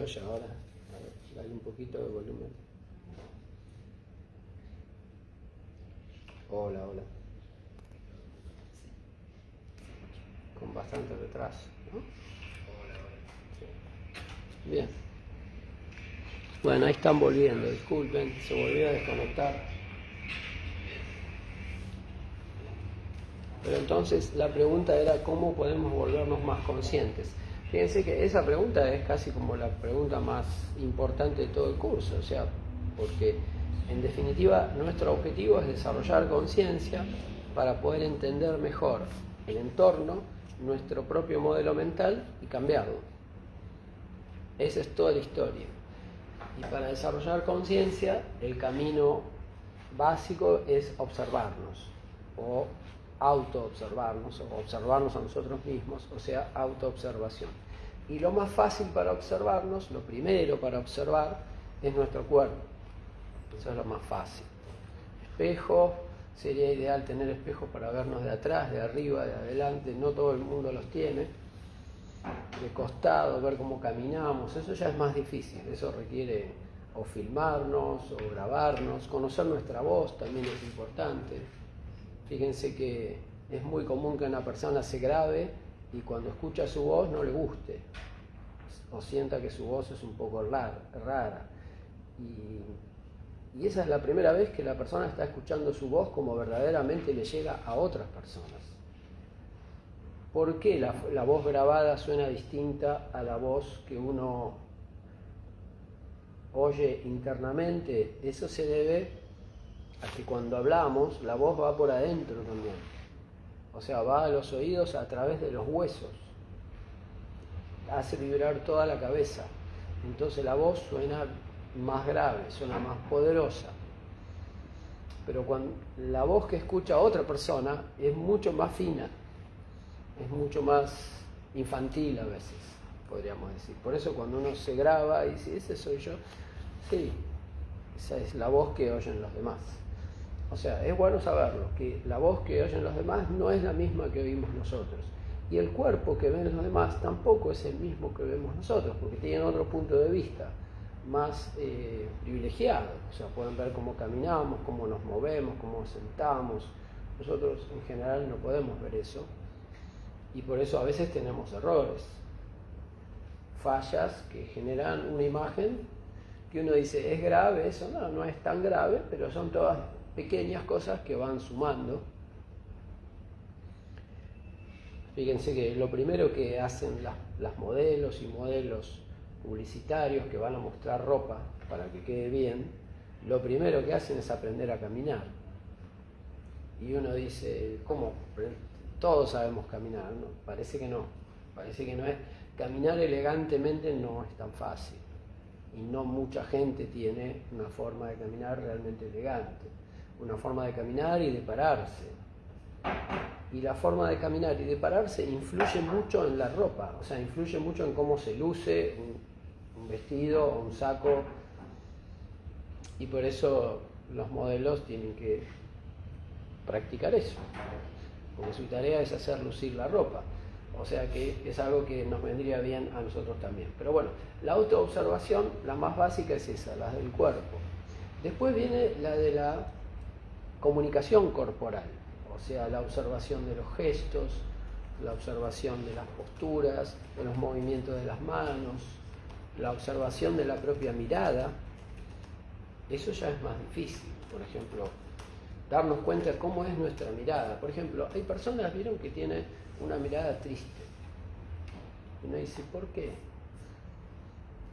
oye ahora? A ver, dale un poquito de volumen. Hola, hola. Con bastante retraso, ¿no? Sí. Bien. Bueno, ahí están volviendo, disculpen, se volvió a desconectar. Pero entonces la pregunta era cómo podemos volvernos más conscientes. Fíjense que esa pregunta es casi como la pregunta más importante de todo el curso, o sea, porque en definitiva nuestro objetivo es desarrollar conciencia para poder entender mejor el entorno, nuestro propio modelo mental y cambiarlo. Esa es toda la historia. Y para desarrollar conciencia, el camino básico es observarnos, o autoobservarnos, o observarnos a nosotros mismos, o sea, autoobservación. Y lo más fácil para observarnos, lo primero para observar, es nuestro cuerpo. Eso es lo más fácil. Espejo, sería ideal tener espejos para vernos de atrás, de arriba, de adelante, no todo el mundo los tiene. De costado, ver cómo caminamos, eso ya es más difícil, eso requiere o filmarnos o grabarnos, conocer nuestra voz también es importante. Fíjense que es muy común que una persona se grabe y cuando escucha su voz no le guste o sienta que su voz es un poco rara. Y esa es la primera vez que la persona está escuchando su voz como verdaderamente le llega a otras personas. ¿Por qué la voz grabada suena distinta a la voz que uno oye internamente? Eso se debe a que cuando hablamos la voz va por adentro también. O sea, va a los oídos a través de los huesos. Hace vibrar toda la cabeza. Entonces la voz suena más grave, suena más poderosa. Pero cuando la voz que escucha otra persona es mucho más fina. Es mucho más infantil a veces, podríamos decir. Por eso cuando uno se graba y dice, ese soy yo, sí, esa es la voz que oyen los demás. O sea, es bueno saberlo, que la voz que oyen los demás no es la misma que oímos nosotros. Y el cuerpo que ven los demás tampoco es el mismo que vemos nosotros, porque tienen otro punto de vista, más privilegiado. O sea, pueden ver cómo caminamos, cómo nos movemos, cómo nos sentamos. Nosotros en general no podemos ver eso. Y por eso a veces tenemos errores, fallas que generan una imagen que uno dice, ¿es grave eso? No, no es tan grave, pero son todas pequeñas cosas que van sumando. Fíjense que lo primero que hacen las modelos y modelos publicitarios que van a mostrar ropa para que quede bien, lo primero que hacen es aprender a caminar. Y uno dice, ¿cómo? Todos sabemos caminar, ¿no? Parece que no es. Caminar elegantemente no es tan fácil y no mucha gente tiene una forma de caminar realmente elegante, una forma de caminar y de pararse. Y la forma de caminar y de pararse influye mucho en la ropa, o sea, influye mucho en cómo se luce un vestido o un saco, y por eso los modelos tienen que practicar eso. Porque su tarea es hacer lucir la ropa, o sea que es algo que nos vendría bien a nosotros también. Pero bueno, la autoobservación, la más básica es esa, la del cuerpo. Después viene la de la comunicación corporal, o sea, la observación de los gestos, la observación de las posturas, de los movimientos de las manos, la observación de la propia mirada. Eso ya es más difícil, por ejemplo, darnos cuenta de cómo es nuestra mirada. Por ejemplo, hay personas, vieron, que tienen una mirada triste. Y uno dice, ¿por qué?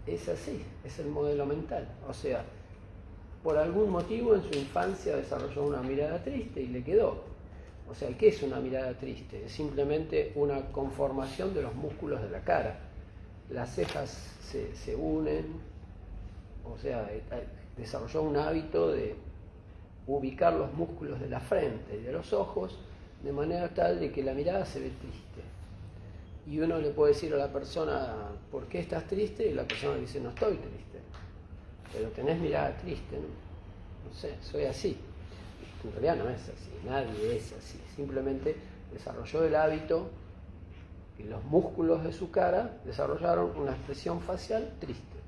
Es así, es el modelo mental. O sea, por algún motivo en su infancia desarrolló una mirada triste y le quedó. O sea, ¿qué es una mirada triste? Es simplemente una conformación de los músculos de la cara. Las cejas se unen, o sea, desarrolló un hábito de ubicar los músculos de la frente y de los ojos de manera tal de que la mirada se ve triste. Y uno le puede decir a la persona, ¿por qué estás triste? Y la persona dice, no estoy triste, pero tenés mirada triste, ¿no? No sé, soy así. En realidad no es así, nadie es así. Simplemente desarrolló el hábito y los músculos de su cara desarrollaron una expresión facial triste.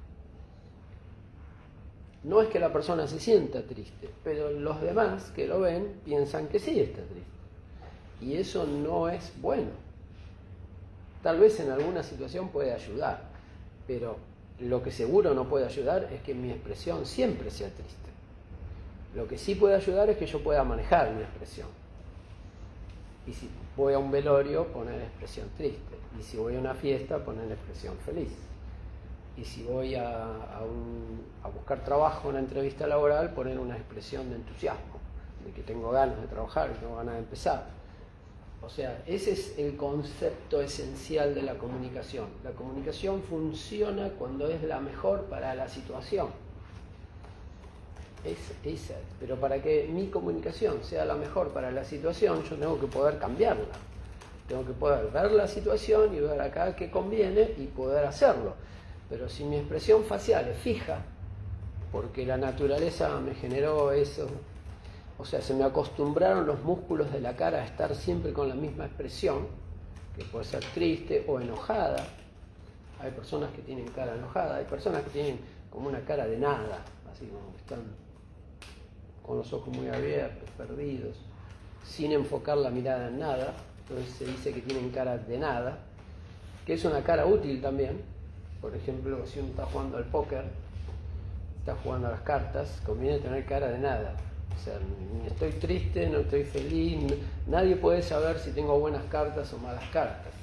No es que la persona se sienta triste, pero los demás que lo ven piensan que sí está triste. Y eso no es bueno. Tal vez en alguna situación puede ayudar, pero lo que seguro no puede ayudar es que mi expresión siempre sea triste. Lo que sí puede ayudar es que yo pueda manejar mi expresión. Y si voy a un velorio, poner expresión triste. Y si voy a una fiesta, poner expresión feliz. Y si voy a buscar trabajo, una entrevista laboral, poner una expresión de entusiasmo, de que tengo ganas de trabajar, que tengo ganas de empezar. O sea, ese es el concepto esencial de la comunicación. La comunicación funciona cuando es la mejor para la situación. Pero para que mi comunicación sea la mejor para la situación, yo tengo que poder cambiarla. Tengo que poder ver la situación y ver acá qué conviene y poder hacerlo. Pero si mi expresión facial es fija, porque la naturaleza me generó eso, o sea, se me acostumbraron los músculos de la cara a estar siempre con la misma expresión, que puede ser triste o enojada. Hay personas que tienen cara enojada, hay personas que tienen como una cara de nada, así como que están con los ojos muy abiertos, perdidos, sin enfocar la mirada en nada. Entonces se dice que tienen cara de nada, que es una cara útil también. Por ejemplo, si uno está jugando al póker, está jugando a las cartas, conviene tener cara de nada. O sea, ni estoy triste, no estoy feliz, nadie puede saber si tengo buenas cartas o malas cartas.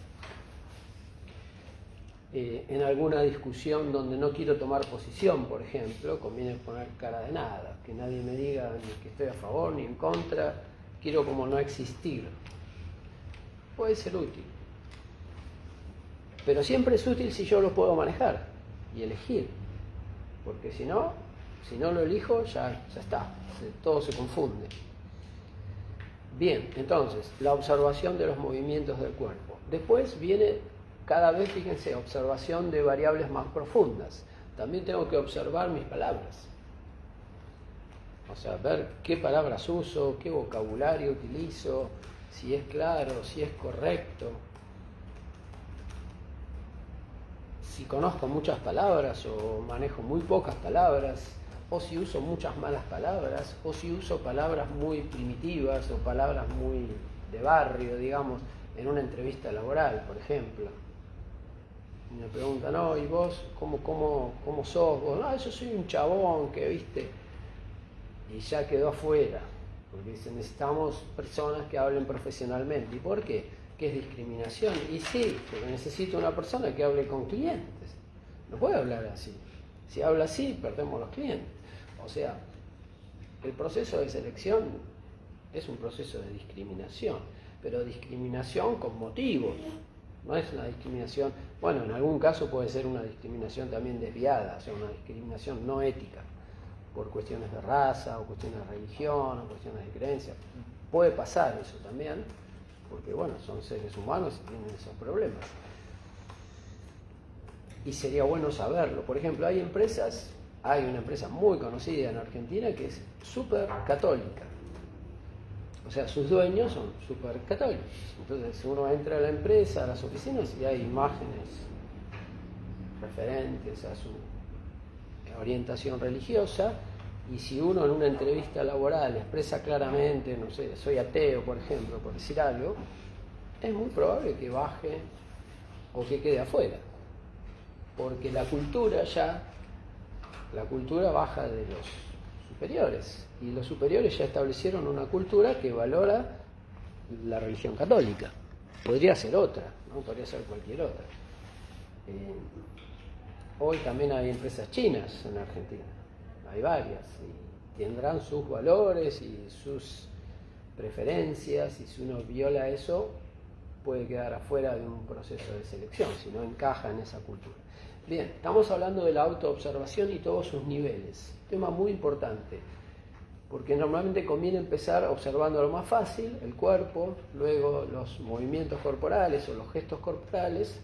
En alguna discusión donde no quiero tomar posición, por ejemplo, conviene poner cara de nada, que nadie me diga ni que estoy a favor ni en contra, quiero como no existir. Puede ser útil. Pero siempre es útil si yo lo puedo manejar y elegir, porque si no lo elijo, ya está, todo se confunde. Bien, entonces, la observación de los movimientos del cuerpo. Después viene, cada vez, fíjense, observación de variables más profundas. También tengo que observar mis palabras. O sea, ver qué palabras uso, qué vocabulario utilizo, si es claro, si es correcto. Si conozco muchas palabras o manejo muy pocas palabras, o si uso muchas malas palabras, o si uso palabras muy primitivas o palabras muy de barrio, digamos, en una entrevista laboral, por ejemplo. Y me preguntan, ¿y vos cómo sos? Vos, yo soy un chabón que, viste, y ya quedó afuera, porque dicen, necesitamos personas que hablen profesionalmente. ¿Y por qué? ¿Qué es discriminación? Y sí, porque necesito una persona que hable con clientes. No puede hablar así. Si habla así, perdemos los clientes. O sea, el proceso de selección es un proceso de discriminación, pero discriminación con motivos. No es una discriminación, bueno, en algún caso puede ser una discriminación también desviada, o sea, una discriminación no ética, por cuestiones de raza, o cuestiones de religión, o cuestiones de creencia. Puede pasar eso también, porque bueno, son seres humanos y tienen esos problemas. Y sería bueno saberlo. Por ejemplo, hay una empresa muy conocida en Argentina que es súper católica. O sea, sus dueños son súper católicos. Entonces uno entra a la empresa, a las oficinas, y hay imágenes referentes a su orientación religiosa. Y si uno en una entrevista laboral expresa claramente, no sé, soy ateo, por ejemplo, por decir algo, es muy probable que baje o que quede afuera. Porque la cultura baja de los superiores. Y los superiores ya establecieron una cultura que valora la religión católica. Podría ser otra, ¿no? Podría ser cualquier otra. Hoy también hay empresas chinas en Argentina. Hay varias y tendrán sus valores y sus preferencias, y si uno viola eso puede quedar afuera de un proceso de selección si no encaja en esa cultura. Bien, estamos hablando de la autoobservación y todos sus niveles, tema muy importante, porque normalmente conviene empezar observando lo más fácil, el cuerpo, luego los movimientos corporales o los gestos corporales,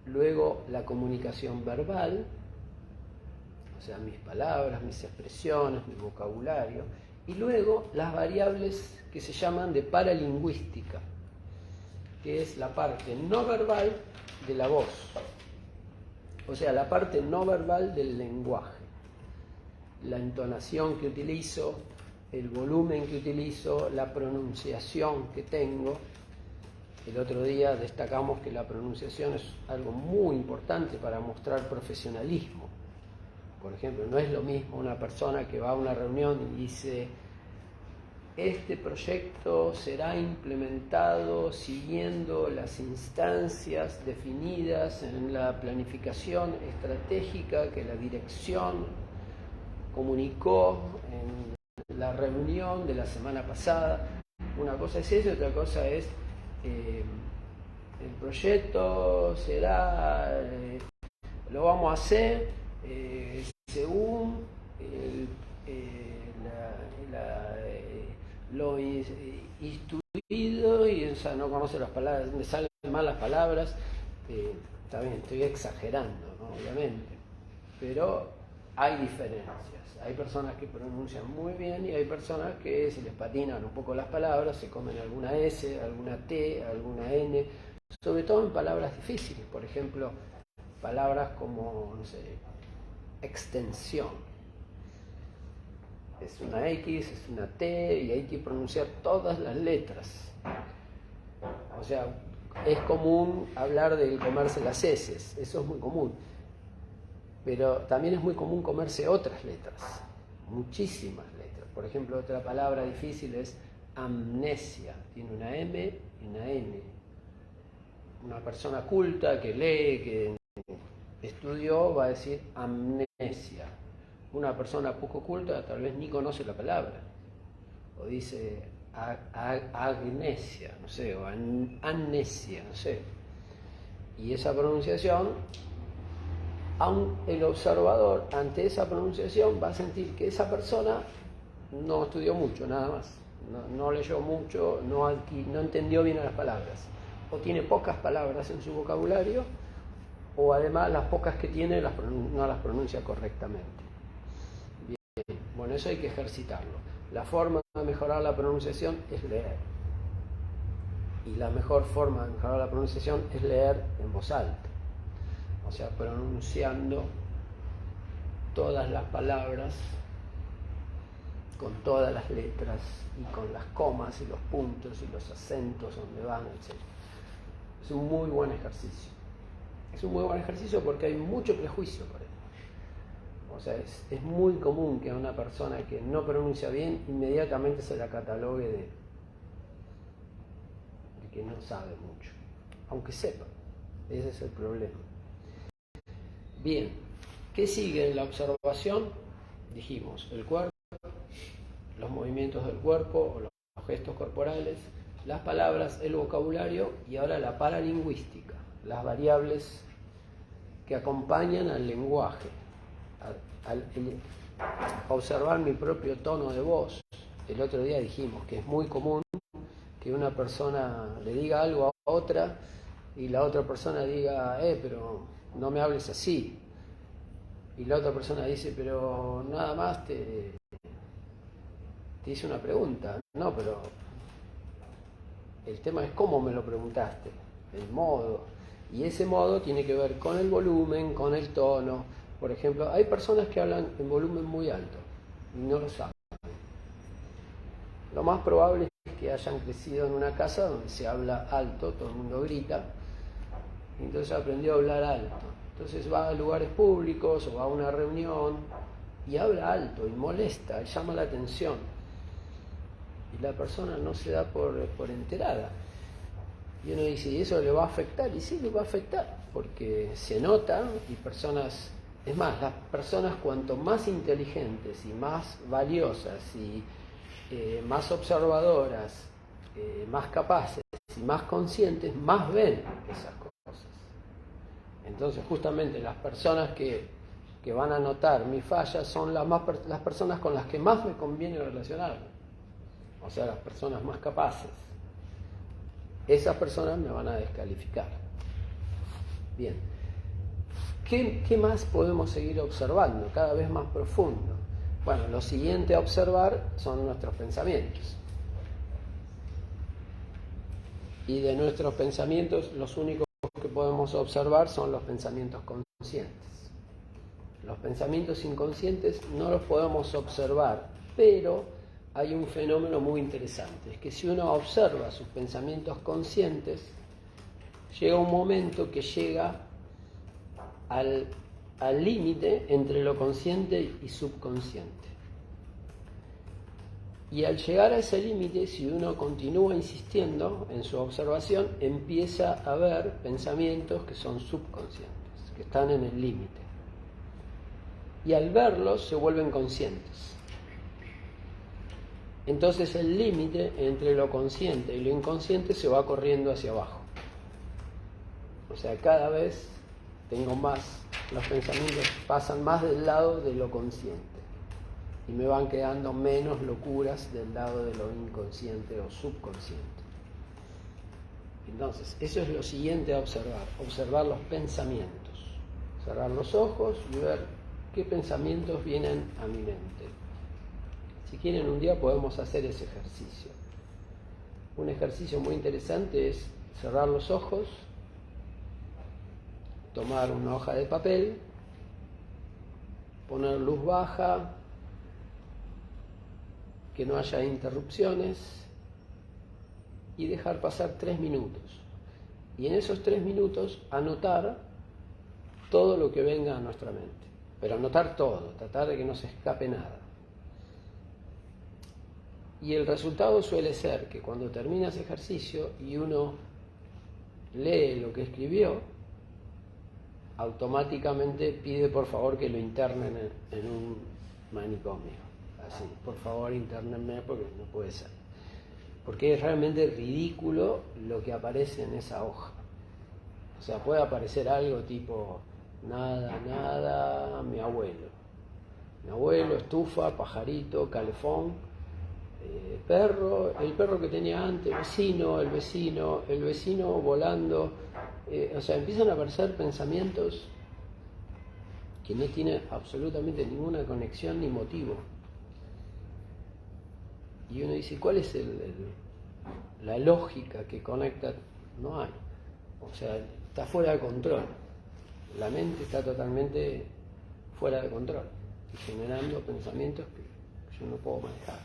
luego la comunicación verbal, o sea, mis palabras, mis expresiones, mi vocabulario, y luego las variables que se llaman de paralingüística, que es la parte no verbal de la voz, o sea, la parte no verbal del lenguaje. la entonación que utilizo, el volumen que utilizo, la pronunciación que tengo. El otro día destacamos que la pronunciación es algo muy importante para mostrar profesionalismo. Por ejemplo, no es lo mismo una persona que va a una reunión y dice: este proyecto será implementado siguiendo las instancias definidas en la planificación estratégica que la dirección comunicó en la reunión de la semana pasada. Una cosa es eso, otra cosa es el proyecto será, lo vamos a hacer según lo instruido, y no conoce las palabras, me salen mal las palabras. Está bien, estoy exagerando, ¿no? Obviamente, pero hay diferencias. Hay personas que pronuncian muy bien y hay personas que se les patinan un poco las palabras, se comen alguna S, alguna T, alguna N, sobre todo en palabras difíciles. Por ejemplo, palabras como, no sé, extensión. Es una X, es una T y hay que pronunciar todas las letras. O sea, es común hablar del comerse las heces, eso es muy común. Pero también es muy común comerse otras letras, muchísimas letras. Por ejemplo, otra palabra difícil es amnesia, tiene una M y una N. Una persona culta que lee, que estudió, va a decir amnesia. Una persona poco culta tal vez ni conoce la palabra, o dice agnesia, no sé, o amnesia, no sé. Y esa pronunciación, aun el observador ante esa pronunciación va a sentir que esa persona no estudió mucho, nada más, no leyó mucho, no entendió bien las palabras, o tiene pocas palabras en su vocabulario, o además las pocas que tiene no las pronuncia correctamente. Bien, bueno, eso hay que ejercitarlo. La forma de mejorar la pronunciación es leer, y la mejor forma de mejorar la pronunciación es leer en voz alta. O sea, pronunciando todas las palabras con todas las letras y con las comas y los puntos y los acentos donde van, etc. Es un muy buen ejercicio. Es un muy buen ejercicio porque hay mucho prejuicio por él. O sea, es muy común que a una persona que no pronuncia bien inmediatamente se la catalogue de que no sabe mucho, aunque sepa. Ese es el problema. Bien, ¿qué sigue en la observación? Dijimos, el cuerpo, los movimientos del cuerpo o los gestos corporales, las palabras, el vocabulario y ahora la paralingüística, las variables que acompañan al lenguaje, observar mi propio tono de voz. El otro día dijimos que es muy común que una persona le diga algo a otra y la otra persona diga, pero no me hables así. Y la otra persona dice, pero nada más te hice una pregunta. No, pero el tema es cómo me lo preguntaste, el modo. Y ese modo tiene que ver con el volumen, con el tono. Por ejemplo, hay personas que hablan en volumen muy alto y no lo saben. Lo más probable es que hayan crecido en una casa donde se habla alto, todo el mundo grita, y entonces aprendió a hablar alto. Entonces va a lugares públicos o va a una reunión y habla alto y molesta, y llama la atención. Y la persona no se da por enterada. Y uno dice, ¿y eso le va a afectar? Y sí, le va a afectar, porque se nota, y personas... Es más, las personas cuanto más inteligentes y más valiosas y más observadoras, más capaces y más conscientes, más ven esas cosas. Entonces, justamente las personas que van a notar mis fallas son las personas con las que más me conviene relacionarme. O sea, las personas más capaces. Esas personas me van a descalificar. Bien. ¿Qué más podemos seguir observando? Cada vez más profundo. Bueno, lo siguiente a observar son nuestros pensamientos. Y de nuestros pensamientos, los únicos que podemos observar son los pensamientos conscientes. Los pensamientos inconscientes no los podemos observar, pero hay un fenómeno muy interesante, es que si uno observa sus pensamientos conscientes, llega un momento que llega al límite entre lo consciente y subconsciente. Y al llegar a ese límite, si uno continúa insistiendo en su observación, empieza a ver pensamientos que son subconscientes, que están en el límite. Y al verlos se vuelven conscientes. Entonces el límite entre lo consciente y lo inconsciente se va corriendo hacia abajo. O sea, cada vez tengo más, los pensamientos pasan más del lado de lo consciente y me van quedando menos locuras del lado de lo inconsciente o subconsciente. Entonces, eso es lo siguiente a observar los pensamientos, cerrar los ojos y ver qué pensamientos vienen a mi mente. Si quieren, un día podemos hacer ese ejercicio. Un ejercicio muy interesante es cerrar los ojos, tomar una hoja de papel, poner luz baja, que no haya interrupciones y dejar pasar 3 minutos. Y en esos 3 minutos anotar todo lo que venga a nuestra mente. Pero anotar todo, tratar de que no se escape nada. Y el resultado suele ser que cuando termina ese ejercicio y uno lee lo que escribió, automáticamente pide por favor que lo internen en un manicomio. Así, por favor internenme porque no puede ser. Porque es realmente ridículo lo que aparece en esa hoja. O sea, puede aparecer algo tipo, nada, mi abuelo. Mi abuelo, estufa, pajarito, calefón, perro, el perro que tenía antes, el vecino volando. O sea, empiezan a aparecer pensamientos que no tienen absolutamente ninguna conexión ni motivo. Y uno dice, ¿cuál es la lógica que conecta? No hay. O sea, está fuera de control. La mente está totalmente fuera de control y generando pensamientos que yo no puedo manejar.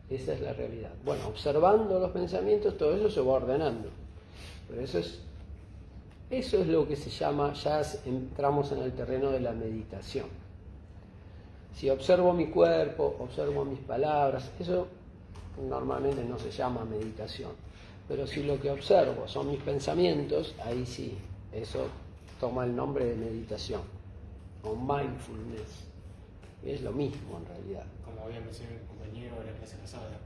Esa es la realidad. Bueno, observando los pensamientos, todo eso se va ordenando. Pero eso es lo que se llama, ya entramos en el terreno de la meditación. Si observo mi cuerpo, observo mis palabras, eso normalmente no se llama meditación. Pero si lo que observo son mis pensamientos, ahí sí, eso toma el nombre de meditación o mindfulness. Es lo mismo en realidad. Como había mencionado el compañero de la clase pasada.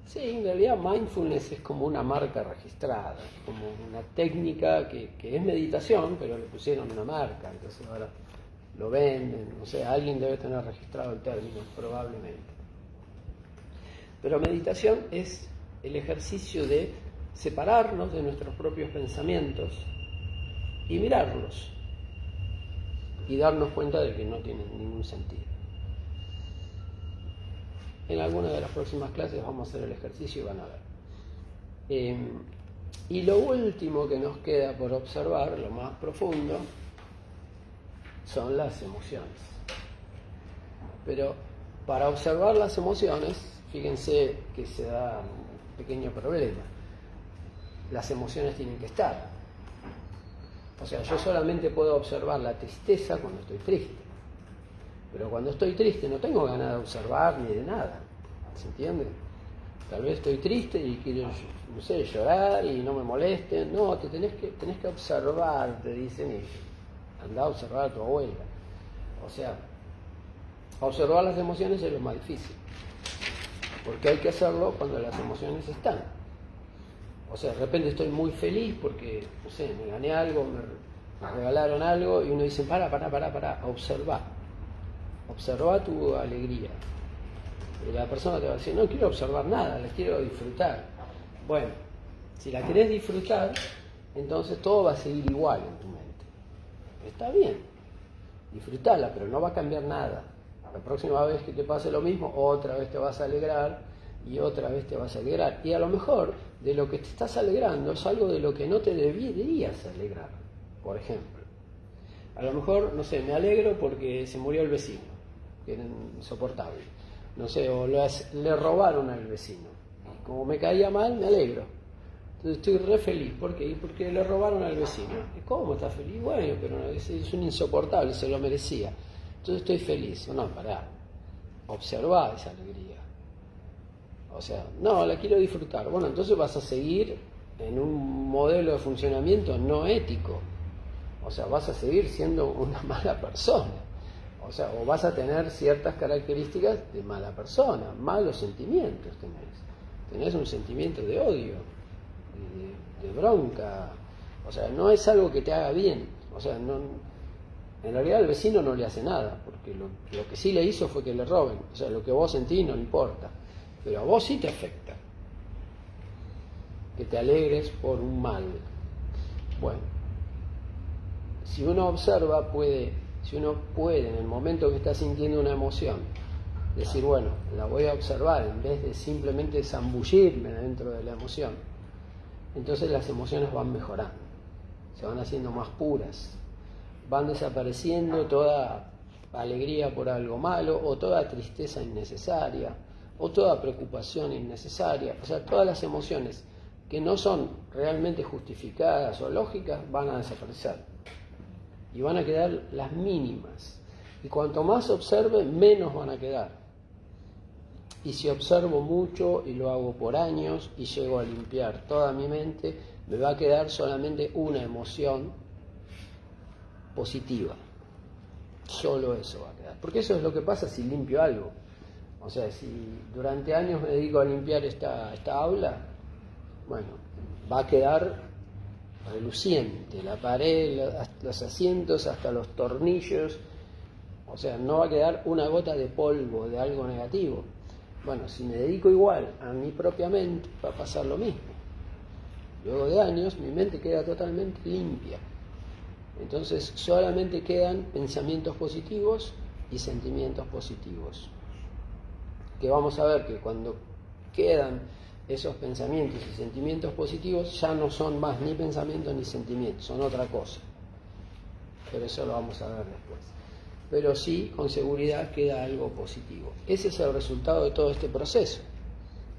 Sí, en realidad mindfulness es como una marca registrada, como una técnica que es meditación, pero le pusieron una marca, entonces ahora lo venden, o sea, alguien debe tener registrado el término, probablemente. Pero meditación es el ejercicio de separarnos de nuestros propios pensamientos y mirarlos y darnos cuenta de que no tienen ningún sentido. En alguna de las próximas clases vamos a hacer el ejercicio y van a ver. Y lo último que nos queda por observar, lo más profundo, son las emociones. Pero para observar las emociones, fíjense que se da un pequeño problema. Las emociones tienen que estar. O sea, yo solamente puedo observar la tristeza cuando estoy triste. Pero cuando estoy triste no tengo ganas de observar ni de nada. ¿Se entiende? Tal vez estoy triste y quiero, no sé, llorar y no me molesten. No, tenés que observar, te dicen, y andá a observar a tu abuela. O sea, observar las emociones es lo más difícil. Porque hay que hacerlo cuando las emociones están. O sea, de repente estoy muy feliz porque, no sé, me gané algo, me regalaron algo y uno dice, para, observa tu alegría. Y la persona te va a decir, no quiero observar nada, la quiero disfrutar. Bueno, si la querés disfrutar, entonces todo va a seguir igual en tu mente. Está bien, disfrutala, pero no va a cambiar nada. La próxima vez que te pase lo mismo, otra vez te vas a alegrar y otra vez te vas a alegrar. Y a lo mejor de lo que te estás alegrando es algo de lo que no te deberías alegrar, por ejemplo. A lo mejor, no sé, me alegro porque se murió el vecino, que era insoportable. No sé, o le robaron al vecino. Como me caía mal, me alegro. Entonces estoy re feliz. ¿Por qué? Porque le robaron al vecino. ¿Cómo estás feliz? Bueno, pero es un insoportable, se lo merecía. Entonces estoy feliz. No, pará. Observá esa alegría. O sea, no, la quiero disfrutar. Bueno, entonces vas a seguir en un modelo de funcionamiento no ético. O sea, vas a seguir siendo una mala persona. O sea, o vas a tener ciertas características de mala persona, malos sentimientos tenés un sentimiento de odio, de bronca. O sea, no es algo que te haga bien. O sea, no, en realidad al vecino no le hace nada, porque lo que sí le hizo fue que le roben. O sea, lo que vos sentís no le importa, pero a vos sí te afecta que te alegres por un mal. Bueno, si uno observa, si uno puede en el momento que está sintiendo una emoción decir, bueno, la voy a observar en vez de simplemente zambullirme dentro de la emoción, entonces las emociones van mejorando, se van haciendo más puras, van desapareciendo toda alegría por algo malo, o toda tristeza innecesaria, o toda preocupación innecesaria. O sea, todas las emociones que no son realmente justificadas o lógicas van a desaparecer y van a quedar las mínimas, y cuanto más observe, menos van a quedar. Y si observo mucho y lo hago por años y llego a limpiar toda mi mente, me va a quedar solamente una emoción positiva. Solo eso va a quedar. Porque eso es lo que pasa si limpio algo. O sea, si durante años me dedico a limpiar esta aula, bueno, va a quedar reluciente, la pared, los asientos, hasta los tornillos. O sea, no va a quedar una gota de polvo de algo negativo. Bueno, si me dedico igual a mi propia mente, va a pasar lo mismo. Luego de años, mi mente queda totalmente limpia. Entonces, solamente quedan pensamientos positivos y sentimientos positivos. Que vamos a ver que cuando quedan esos pensamientos y sentimientos positivos, ya no son más ni pensamientos ni sentimientos, son otra cosa. Pero eso lo vamos a ver después. Pero sí, con seguridad queda algo positivo. Ese es el resultado de todo este proceso.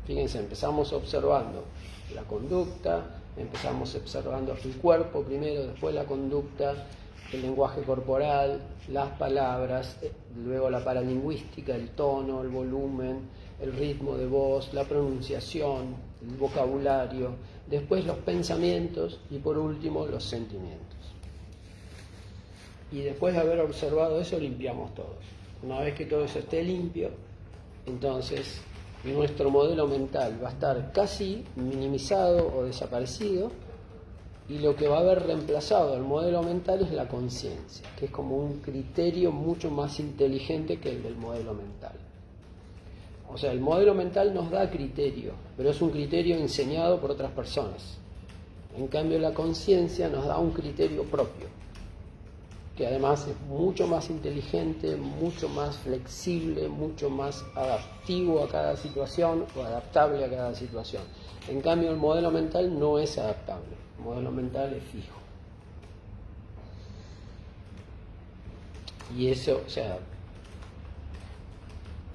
Fíjense, empezamos observando la conducta, empezamos observando el cuerpo primero, después la conducta, el lenguaje corporal, las palabras, luego la paralingüística, el tono, el volumen, el ritmo de voz, la pronunciación, el vocabulario, después los pensamientos y por último los sentimientos. Y después de haber observado eso, limpiamos todo. Una vez que todo eso esté limpio, entonces nuestro modelo mental va a estar casi minimizado o desaparecido, y lo que va a haber reemplazado al modelo mental es la conciencia, que es como un criterio mucho más inteligente que el del modelo mental. O sea, el modelo mental nos da criterio, pero es un criterio enseñado por otras personas. En cambio, la conciencia nos da un criterio propio, que además es mucho más inteligente, mucho más flexible, mucho más adaptivo a cada situación o adaptable a cada situación. En cambio, el modelo mental no es adaptable, el modelo mental es fijo. Y eso, o sea,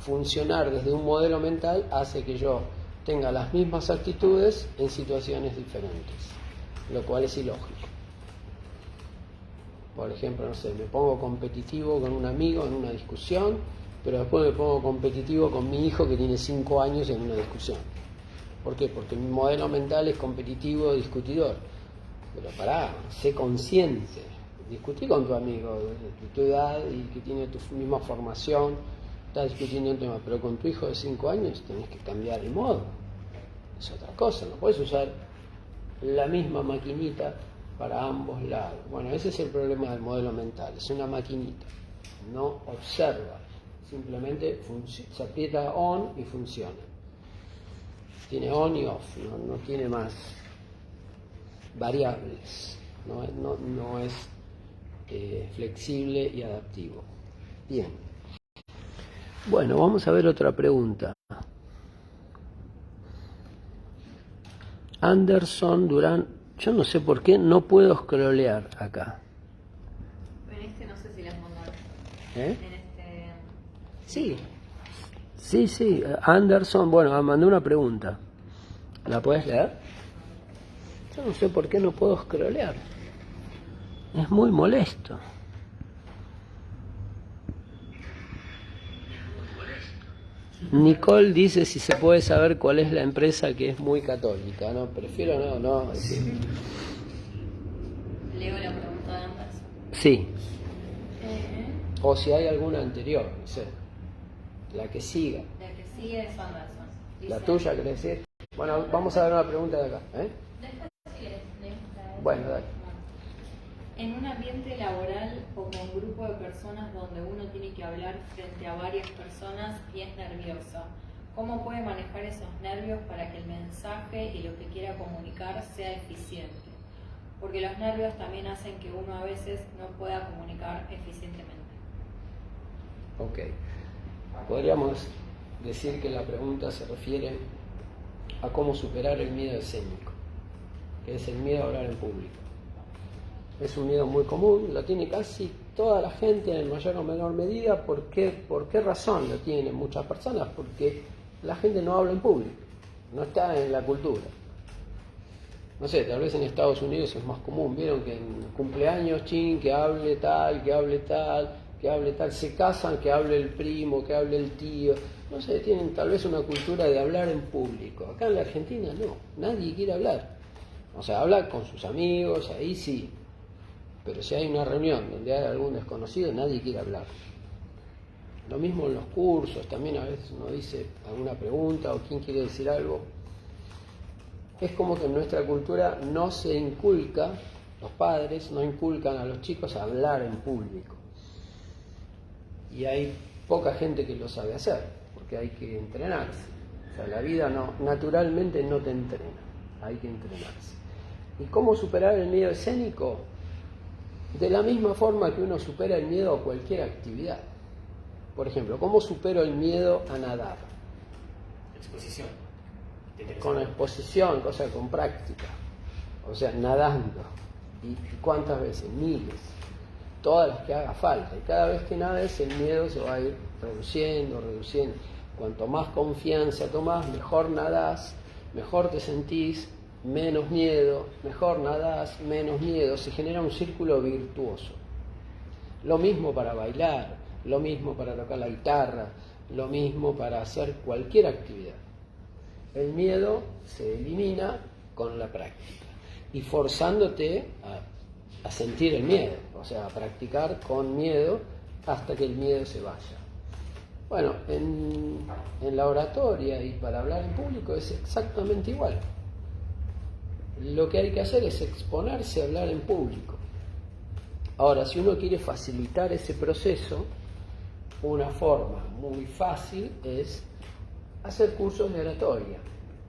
funcionar desde un modelo mental hace que yo tenga las mismas actitudes en situaciones diferentes, lo cual es ilógico. Por ejemplo, no sé, me pongo competitivo con un amigo en una discusión, pero después me pongo competitivo con mi hijo que tiene 5 años en una discusión. ¿Por qué? Porque mi modelo mental es competitivo, discutidor. Pero pará, sé consciente. Discutí con tu amigo de tu edad y que tiene tu misma formación, estás discutiendo un tema, pero con tu hijo de 5 años tenés que cambiar el modo. Es otra cosa, no puedes usar la misma maquinita para ambos lados. Bueno, ese es el problema del modelo mental, es una maquinita, no observa, simplemente se aprieta on y funciona. Tiene on y off, no tiene más variables, no es flexible y adaptivo. Bien. Bueno, vamos a ver otra pregunta. Anderson Durán, yo no sé por qué no puedo scrollear acá. En este ¿Eh? En este... Sí. Sí. Anderson, bueno, mandó una pregunta. ¿La puedes leer? Yo no sé por qué no puedo scrollear. Es muy molesto. Nicole dice si se puede saber cuál es la empresa que es muy católica. No, prefiero no decir. Leo la pregunta de Anderson. Sí. O si hay alguna anterior, no sé. La que siga. La que sigue es Anderson. Dice, La tuya, ¿querés decir? Bueno, vamos a ver una pregunta de acá. Después sigue, Bueno, dale. En un ambiente laboral o con un grupo de personas donde uno tiene que hablar frente a varias personas y es nerviosa, ¿cómo puede manejar esos nervios para que el mensaje y lo que quiera comunicar sea eficiente? Porque los nervios también hacen que uno a veces no pueda comunicar eficientemente. Ok. Podríamos decir que la pregunta se refiere a cómo superar el miedo escénico, que es el miedo a hablar en público. Es un miedo muy común, lo tiene casi toda la gente en mayor o menor medida. ¿Por qué razón lo tienen muchas personas? Porque la gente no habla en público, no está en la cultura. No sé, tal vez en Estados Unidos es más común, vieron que en cumpleaños, que hable tal, que hable tal, que hable tal, se casan, que hable el primo, que hable el tío, no sé, tienen tal vez una cultura de hablar en público. Acá en la Argentina no, nadie quiere hablar. O sea, habla con sus amigos, ahí sí, pero si hay una reunión donde hay algún desconocido, nadie quiere hablar. Lo mismo en los cursos, también a veces uno dice alguna pregunta o quién quiere decir algo. Es como que en nuestra cultura no se inculca, los padres no inculcan a los chicos a hablar en público. Y hay poca gente que lo sabe hacer, porque hay que entrenarse. O sea, la vida naturalmente no te entrena, hay que entrenarse. ¿Y cómo superar el miedo escénico? De la misma forma que uno supera el miedo a cualquier actividad. Por ejemplo, ¿cómo supero el miedo a nadar? Exposición. Con exposición, cosa con práctica. O sea, nadando. ¿Y cuántas veces? Miles. Todas las que haga falta. Y cada vez que nades, el miedo se va a ir reduciendo. Cuanto más confianza tomás, mejor nadás, mejor te sentís, menos miedo, mejor nadás, menos miedo. Se genera un círculo virtuoso. Lo mismo para bailar, lo mismo para tocar la guitarra, lo mismo para hacer cualquier actividad. El miedo se elimina con la práctica y forzándote a sentir el miedo, o sea, a practicar con miedo hasta que el miedo se vaya. Bueno, en la oratoria y para hablar en público es exactamente igual. Lo que hay que hacer es exponerse a hablar en público. Ahora, si uno quiere facilitar ese proceso, una forma muy fácil es hacer cursos de oratoria,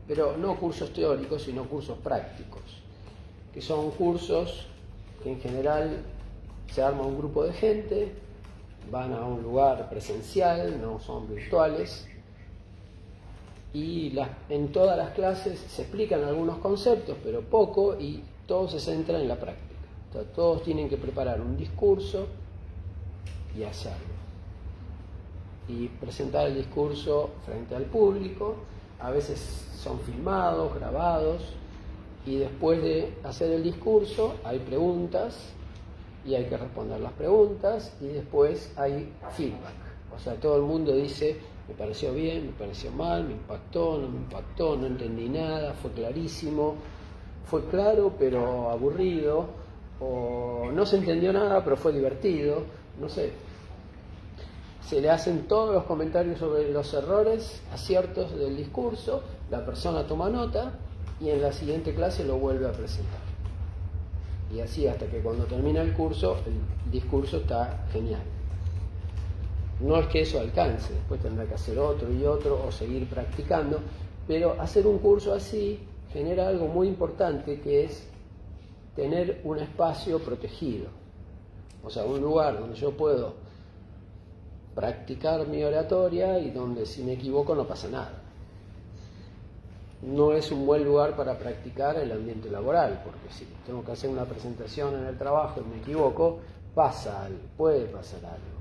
pero no cursos teóricos, sino cursos prácticos, que son cursos que en general se arma un grupo de gente, van a un lugar presencial, no son virtuales, y en todas las clases se explican algunos conceptos, pero poco, y todo se centra en la práctica. O sea, todos tienen que preparar un discurso y hacerlo. Y presentar el discurso frente al público, a veces son filmados, grabados, y después de hacer el discurso hay preguntas y hay que responder las preguntas y después hay feedback. O sea, todo el mundo dice, me pareció bien, me pareció mal, me impactó, no entendí nada, fue clarísimo, fue claro pero aburrido, o no se entendió nada pero fue divertido, no sé. Se le hacen todos los comentarios sobre los errores, aciertos del discurso, la persona toma nota y en la siguiente clase lo vuelve a presentar. Y así hasta que cuando termina el curso, el discurso está genial. No es que eso alcance, después tendrá que hacer otro y otro o seguir practicando, pero hacer un curso así genera algo muy importante, que es tener un espacio protegido. O sea, un lugar donde yo puedo practicar mi oratoria y donde si me equivoco no pasa nada. No es un buen lugar para practicar el ambiente laboral, porque si tengo que hacer una presentación en el trabajo y me equivoco, puede pasar algo.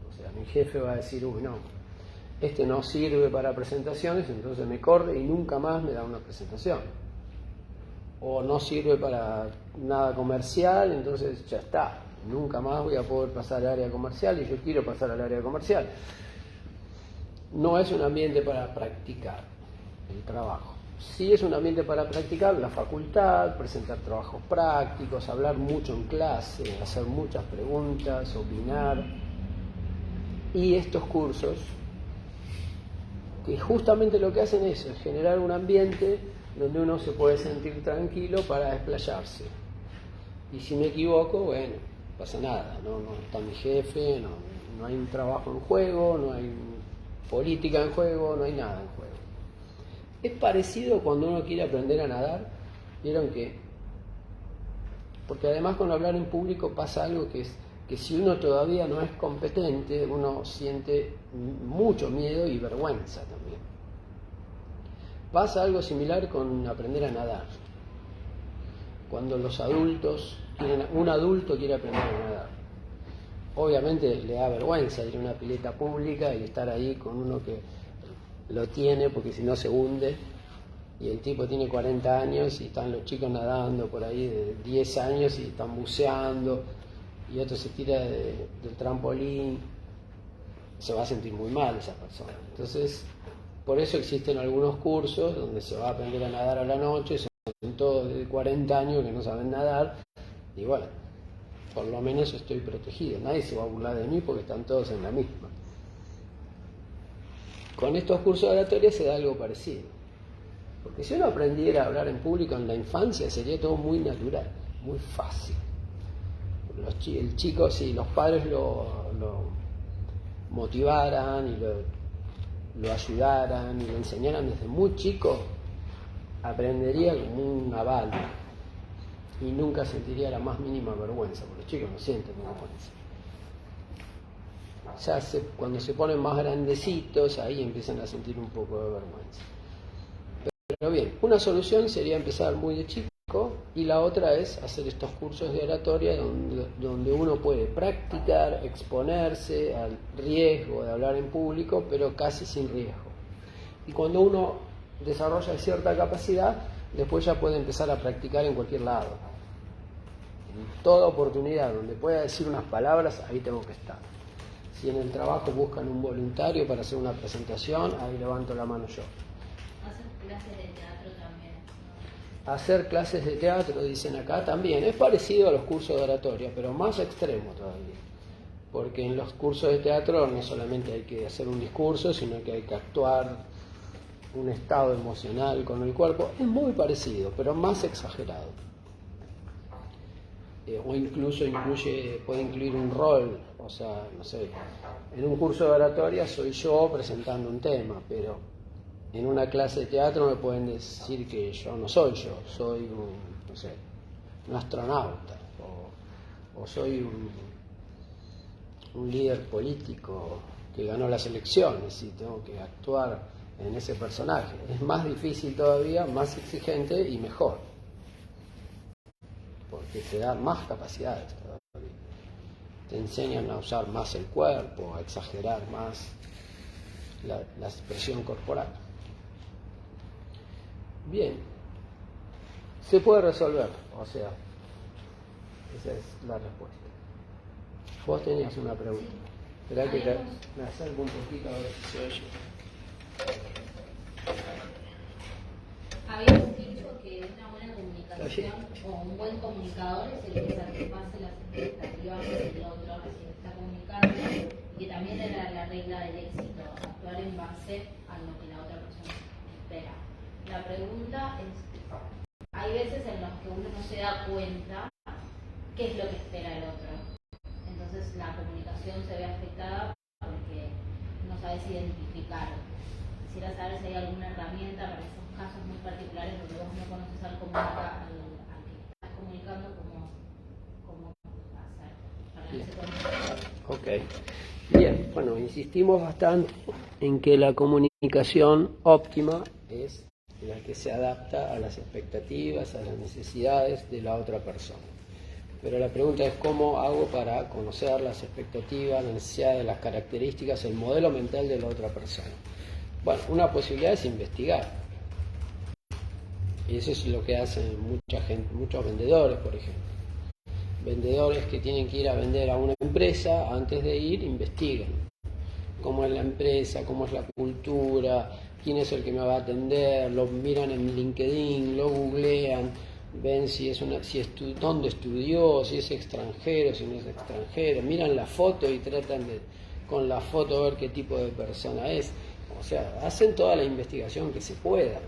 O sea, mi jefe va a decir, uy, no, este no sirve para presentaciones, entonces me corre y nunca más me da una presentación. O no sirve para nada comercial, entonces ya está, nunca más voy a poder pasar al área comercial y yo quiero pasar al área comercial. No es un ambiente para practicar el trabajo. Sí es un ambiente para practicar la facultad, presentar trabajos prácticos, hablar mucho en clase, hacer muchas preguntas, opinar. Y estos cursos, que justamente lo que hacen es generar un ambiente donde uno se puede sentir tranquilo para desplayarse. Y si me equivoco, bueno, no pasa nada, no está mi jefe, no hay un trabajo en juego, no hay política en juego, no hay nada en juego. Es parecido cuando uno quiere aprender a nadar. Vieron porque además con hablar en público pasa algo que es que si uno todavía no es competente, uno siente mucho miedo y vergüenza también. Pasa algo similar con aprender a nadar. Cuando los adultos un adulto quiere aprender a nadar, obviamente le da vergüenza ir a una pileta pública y estar ahí con uno que lo tiene, porque si no se hunde, y el tipo tiene 40 años y están los chicos nadando por ahí de 10 años y están buceando, y otro se tira del trampolín, se va a sentir muy mal esa persona. Entonces, por eso existen algunos cursos donde se va a aprender a nadar a la noche, son todos de 40 años que no saben nadar, y bueno, por lo menos estoy protegido, nadie se va a burlar de mí porque están todos en la misma. Con estos cursos de oratoria se da algo parecido. Porque si uno aprendiera a hablar en público en la infancia, sería todo muy natural, muy fácil. El chico, si los padres lo motivaran y lo ayudaran y lo enseñaran desde muy chico, aprendería como una bala y nunca sentiría la más mínima vergüenza, porque los chicos no sienten vergüenza. Ya cuando se ponen más grandecitos, ahí empiezan a sentir un poco de vergüenza. Pero bien, una solución sería empezar muy de chico, y la otra es hacer estos cursos de oratoria donde uno puede practicar, exponerse al riesgo de hablar en público, pero casi sin riesgo. Y cuando uno desarrolla cierta capacidad, después ya puede empezar a practicar en cualquier lado. En toda oportunidad donde pueda decir unas palabras, ahí tengo que estar. Si en el trabajo buscan un voluntario para hacer una presentación, ahí levanto la mano yo. Hacer clases de teatro también, ¿no? Hacer clases de teatro, dicen acá, también. Es parecido a los cursos de oratoria, pero más extremo todavía. Porque en los cursos de teatro no solamente hay que hacer un discurso, sino que hay que actuar un estado emocional con el cuerpo. Es muy parecido, pero más exagerado. O incluso puede incluir un rol, o sea, no sé, en un curso de oratoria soy yo presentando un tema, pero en una clase de teatro me pueden decir que yo no soy yo, soy un astronauta, o soy un líder político que ganó las elecciones y tengo que actuar en ese personaje. Es más difícil todavía, más exigente y mejor, porque te da más capacidades todavía. Te enseñan a usar más el cuerpo, a exagerar más la expresión corporal. Bien, se puede resolver, o sea, esa es la respuesta. Vos tenías una pregunta. Esperá que me acerco un poquito a ver si se oye. Habíamos dicho que una buena comunicación o un buen comunicador es el que satisface las expectativas del otro a quien está comunicando, y que también era la regla del éxito, actuar en base a lo que la otra persona espera. La pregunta es, hay veces en las que uno no se da cuenta qué es lo que espera el otro. Entonces la comunicación se ve afectada porque no sabes identificar. Quisiera saber si hay alguna herramienta para esos casos muy particulares donde vos no conoces al que estás comunicando, cómo hacer para que se conozca. Ok. Bien, bueno, insistimos bastante en que la comunicación óptima es la que se adapta a las expectativas, a las necesidades de la otra persona. Pero la pregunta es cómo hago para conocer las expectativas, las necesidades, las características, el modelo mental de la otra persona. Bueno, una posibilidad es investigar. Y eso es lo que hacen mucha gente, muchos vendedores, por ejemplo. Vendedores que tienen que ir a vender a una empresa, antes de ir, investigan. Cómo es la empresa, cómo es la cultura, quién es el que me va a atender, lo miran en LinkedIn, lo googlean, ven si es dónde estudió, si es extranjero, si no es extranjero, miran la foto y tratan de con la foto ver qué tipo de persona es. O sea, hacen toda la investigación que se pueda.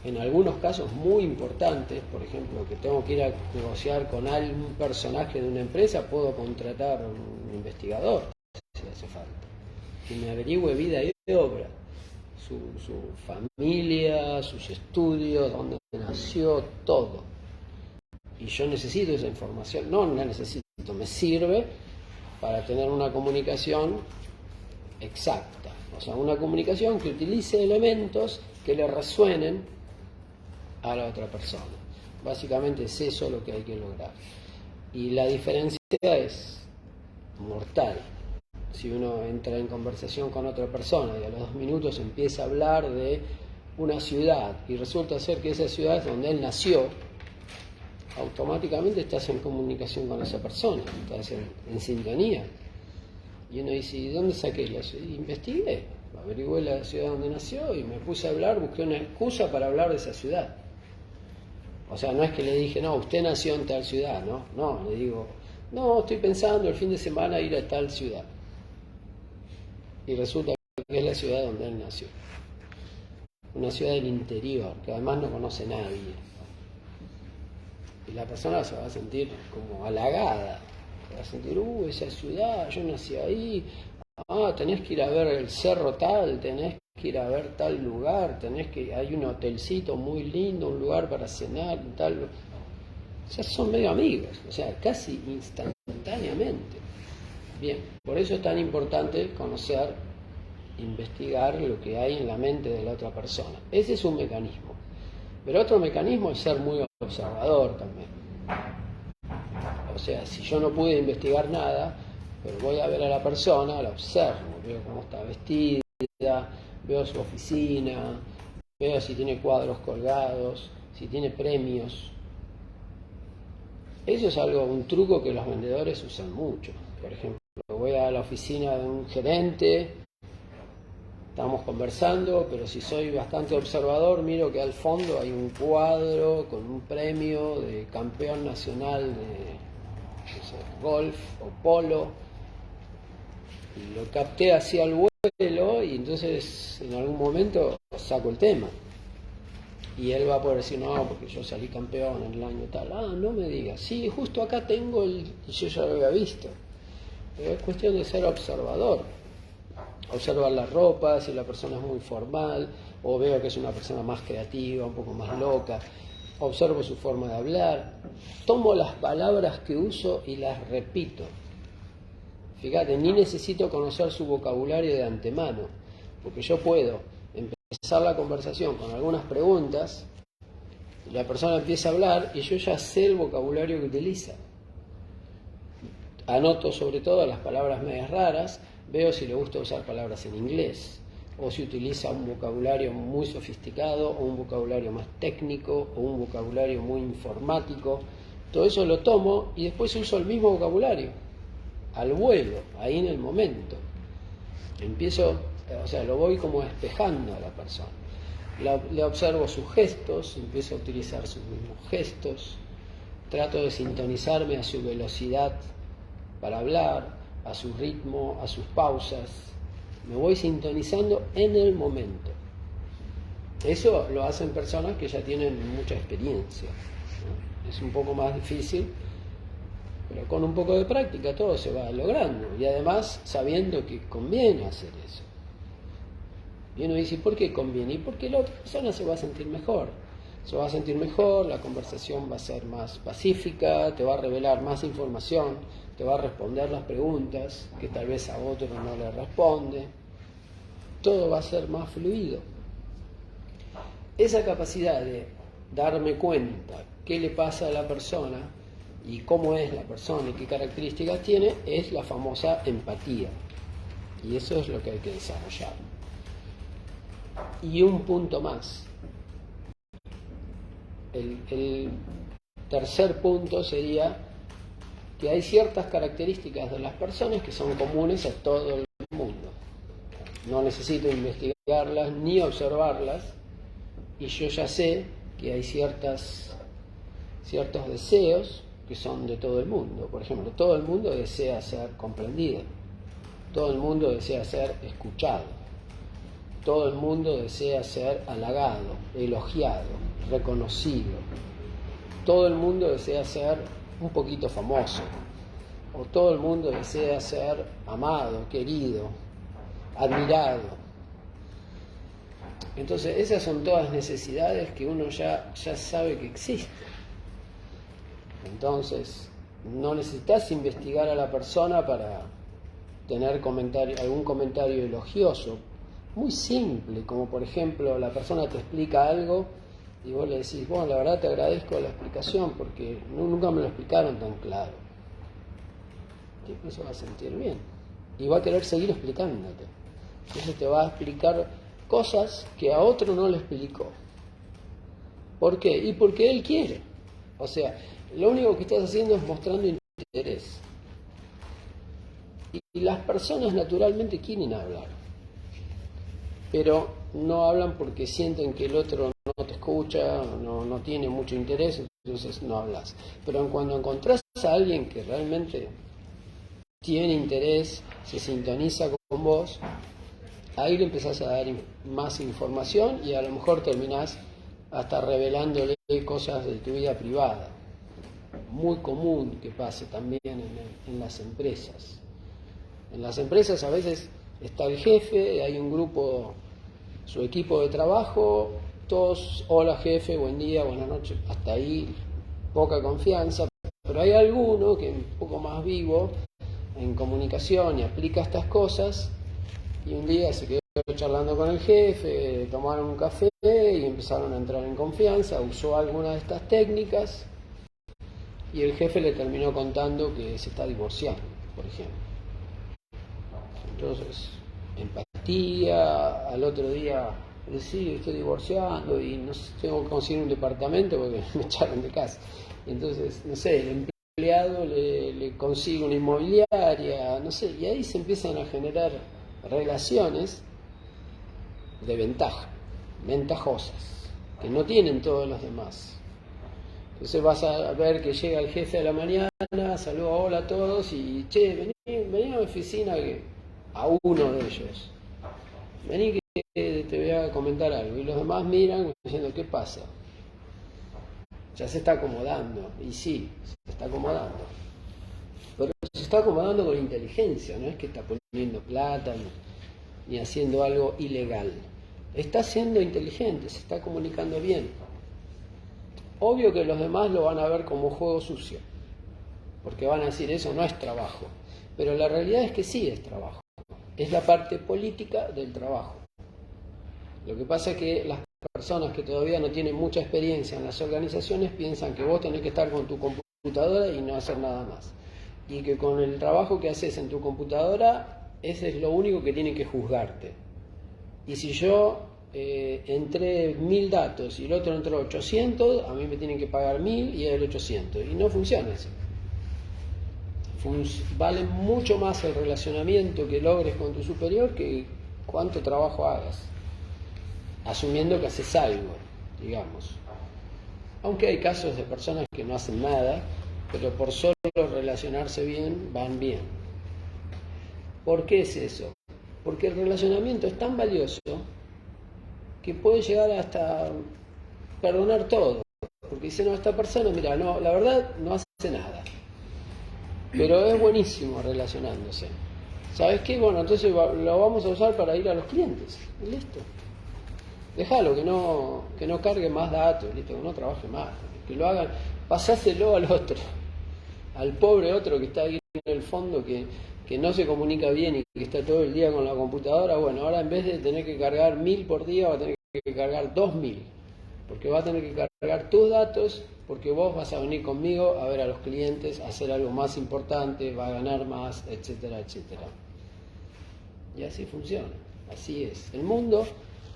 En algunos casos muy importantes, por ejemplo, que tengo que ir a negociar con algún personaje de una empresa, puedo contratar a un investigador, si hace falta, que me averigüe vida y obra, su familia, sus estudios, dónde nació, todo. Y yo necesito esa información, no la necesito, me sirve para tener una comunicación exacta, o sea, una comunicación que utilice elementos que le resuenen a la otra persona. Básicamente es eso lo que hay que lograr. Y la diferencia es mortal. Si uno entra en conversación con otra persona y a los 2 minutos empieza a hablar de una ciudad y resulta ser que esa ciudad es donde él nació, automáticamente estás en comunicación con esa persona, estás en sintonía. Y uno dice, ¿y dónde saqué la ciudad? Investigué, averigué la ciudad donde nació y me puse a hablar, busqué una excusa para hablar de esa ciudad. O sea, no es que le dije, no, usted nació en tal ciudad, no, le digo, no, estoy pensando el fin de semana ir a tal ciudad. Y resulta que es la ciudad donde él nació. Una ciudad del interior, que además no conoce nadie. Y la persona se va a sentir como halagada. Se va a sentir, esa ciudad, yo nací ahí. Tenés que ir a ver el cerro tal, tenés que ir a ver tal lugar, hay un hotelcito muy lindo, un lugar para cenar, tal. O sea, son medio amigos, o sea, casi instantáneamente. Bien, por eso es tan importante conocer, investigar lo que hay en la mente de la otra persona. Ese es un mecanismo. Pero otro mecanismo es ser muy observador también. O sea, si yo no pude investigar nada, pero voy a ver a la persona, la observo, veo cómo está vestida, veo su oficina, veo si tiene cuadros colgados, si tiene premios. Eso es un truco que los vendedores usan mucho. Por ejemplo, voy a la oficina de un gerente, estamos conversando, pero si soy bastante observador, miro que al fondo hay un cuadro con un premio de campeón nacional de golf o polo, y lo capté así al vuelo, y entonces en algún momento saco el tema. Y él va a poder decir, no, porque yo salí campeón en el año tal. No me digas, sí, justo acá tengo y yo ya lo había visto. Pero es cuestión de ser observador. Observar la ropa, si la persona es muy formal, o veo que es una persona más creativa, un poco más loca. Observo su forma de hablar. Tomo las palabras que uso y las repito. Fíjate, ni necesito conocer su vocabulario de antemano, porque yo puedo empezar la conversación con algunas preguntas, la persona empieza a hablar y yo ya sé el vocabulario que utiliza. Anoto sobre todo las palabras medias raras, veo si le gusta usar palabras en inglés, o si utiliza un vocabulario muy sofisticado, o un vocabulario más técnico, o un vocabulario muy informático. Todo eso lo tomo y después uso el mismo vocabulario, al vuelo, ahí en el momento. Empiezo, o sea, lo voy como espejando a la persona. Le observo sus gestos, empiezo a utilizar sus mismos gestos, trato de sintonizarme a su velocidad para hablar, a su ritmo, a sus pausas. Me voy sintonizando en el momento. Eso lo hacen personas que ya tienen mucha experiencia, ¿no? Es un poco más difícil, pero con un poco de práctica todo se va logrando. Y además sabiendo que conviene hacer eso. Y uno dice, ¿por qué conviene? Y porque la otra persona se va a sentir mejor. Se va a sentir mejor, la conversación va a ser más pacífica, te va a revelar más información, te va a responder las preguntas que tal vez a otro no le responde. Todo va a ser más fluido. Esa capacidad de darme cuenta qué le pasa a la persona y cómo es la persona y qué características tiene, es la famosa empatía. Y eso es lo que hay que desarrollar. Y un punto más. El tercer punto sería que hay ciertas características de las personas que son comunes a todo el mundo. No necesito investigarlas ni observarlas, y yo ya sé que hay ciertos deseos que son de todo el mundo. Por ejemplo, todo el mundo desea ser comprendido, todo el mundo desea ser escuchado, todo el mundo desea ser halagado, elogiado, reconocido, todo el mundo desea ser un poquito famoso, o todo el mundo desea ser amado, querido, admirado. Entonces esas son todas necesidades que uno ya sabe que existen. Entonces no necesitas investigar a la persona para tener algún comentario elogioso, muy simple, como por ejemplo la persona te explica algo y vos le decís, bueno, la verdad te agradezco la explicación porque nunca me lo explicaron tan claro. El tipo se va a sentir bien y va a querer seguir explicándote. Entonces te va a explicar cosas que a otro no le explicó. ¿Por qué? Y porque él quiere. O sea, lo único que estás haciendo es mostrando interés. Y las personas naturalmente quieren hablar, pero no hablan porque sienten que el otro no te escucha, no tiene mucho interés, entonces no hablas. Pero cuando encontrás a alguien que realmente tiene interés, se sintoniza con vos, ahí le empezás a dar más información y a lo mejor terminás hasta revelándole cosas de tu vida privada. Muy común que pase también en las empresas. En las empresas a veces está el jefe, hay un grupo, su equipo de trabajo, todos, hola jefe, buen día, buenas noches, hasta ahí poca confianza, pero hay alguno que es un poco más vivo en comunicación y aplica estas cosas, y un día se quedó charlando con el jefe, tomaron un café y empezaron a entrar en confianza, usó alguna de estas técnicas y el jefe le terminó contando que se está divorciando, por ejemplo. Entonces, empatía, al otro día, sí, estoy divorciando y no sé, tengo que conseguir un departamento porque me echaron de casa. Entonces, no sé, el empleado le consigue una inmobiliaria, no sé, y ahí se empiezan a generar relaciones de ventaja, ventajosas, que no tienen todos los demás. Entonces vas a ver que llega el jefe de la mañana, saluda, hola a todos y, che, vení a mi oficina a uno de ellos. Vení que te voy a comentar algo. Y los demás miran diciendo, ¿qué pasa? Ya se está acomodando. Y sí, se está acomodando. Pero se está acomodando con inteligencia, no es que está poniendo plata ni haciendo algo ilegal. Está siendo inteligente, se está comunicando bien. Obvio que los demás lo van a ver como juego sucio, porque van a decir, eso no es trabajo. Pero la realidad es que sí es trabajo. Es la parte política del trabajo. Lo que pasa es que las personas que todavía no tienen mucha experiencia en las organizaciones piensan que vos tenés que estar con tu computadora y no hacer nada más. Y que con el trabajo que haces en tu computadora, ese es lo único que tiene que juzgarte. Y si yo entré 1000 datos y el otro entró 800, a mí me tienen que pagar 1000 y él 800. Y no funciona así. Vale mucho más el relacionamiento que logres con tu superior que cuánto trabajo hagas, asumiendo que haces algo, digamos. Aunque hay casos de personas que no hacen nada, pero por solo relacionarse bien, van bien. ¿Por qué es eso? Porque el relacionamiento es tan valioso que puede llegar hasta perdonar todo. Porque dice, no, esta persona, mira, no, la verdad no hace nada, pero es buenísimo relacionándose. ¿Sabes qué? Bueno, entonces lo vamos a usar para ir a los clientes. Y listo. Déjalo, que no cargue más datos, listo, que no trabaje más. Que lo hagan, pasáselo al otro. Al pobre otro que está ahí en el fondo, que no se comunica bien y que está todo el día con la computadora. Bueno, ahora en vez de tener que cargar 1000 por día, va a tener que cargar 2000. porque va a tener que cargar tus datos, porque vos vas a venir conmigo a ver a los clientes, a hacer algo más importante, va a ganar más, etcétera, etcétera. Y así funciona, así es. El mundo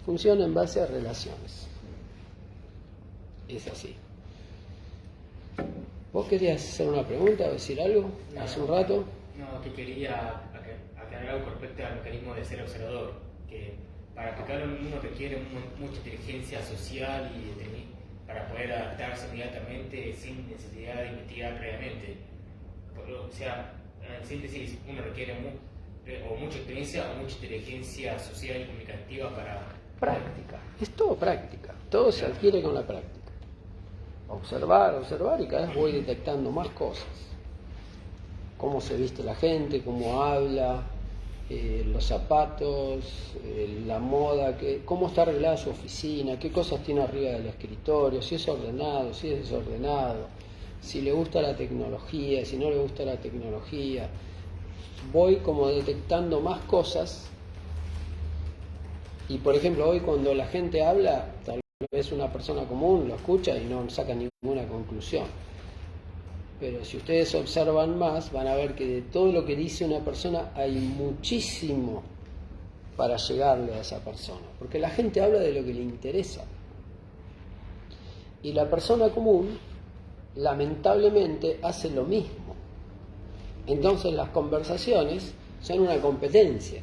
funciona en base a relaciones. Es así. ¿Vos querías hacer una pregunta o decir algo hace un rato? No, que quería aclarar algo con respecto al mecanismo de ser observador, que para aplicarlo uno requiere mucha inteligencia social y para poder adaptarse inmediatamente sin necesidad de investigar previamente. O sea, en síntesis, uno requiere o mucha experiencia o mucha inteligencia social y comunicativa para... Práctica, es todo práctica, todo se adquiere con la práctica. Observar y cada vez voy detectando más cosas. Cómo se viste la gente, cómo habla, los zapatos, la moda, cómo está arreglada su oficina, qué cosas tiene arriba del escritorio, si es ordenado, si es desordenado, si le gusta la tecnología, si no le gusta la tecnología. Voy como detectando más cosas y, por ejemplo, hoy cuando la gente habla, tal vez una persona común lo escucha y no saca ninguna conclusión. Pero si ustedes observan más, van a ver que de todo lo que dice una persona hay muchísimo para llegarle a esa persona. Porque la gente habla de lo que le interesa. Y la persona común, lamentablemente, hace lo mismo. Entonces las conversaciones son una competencia.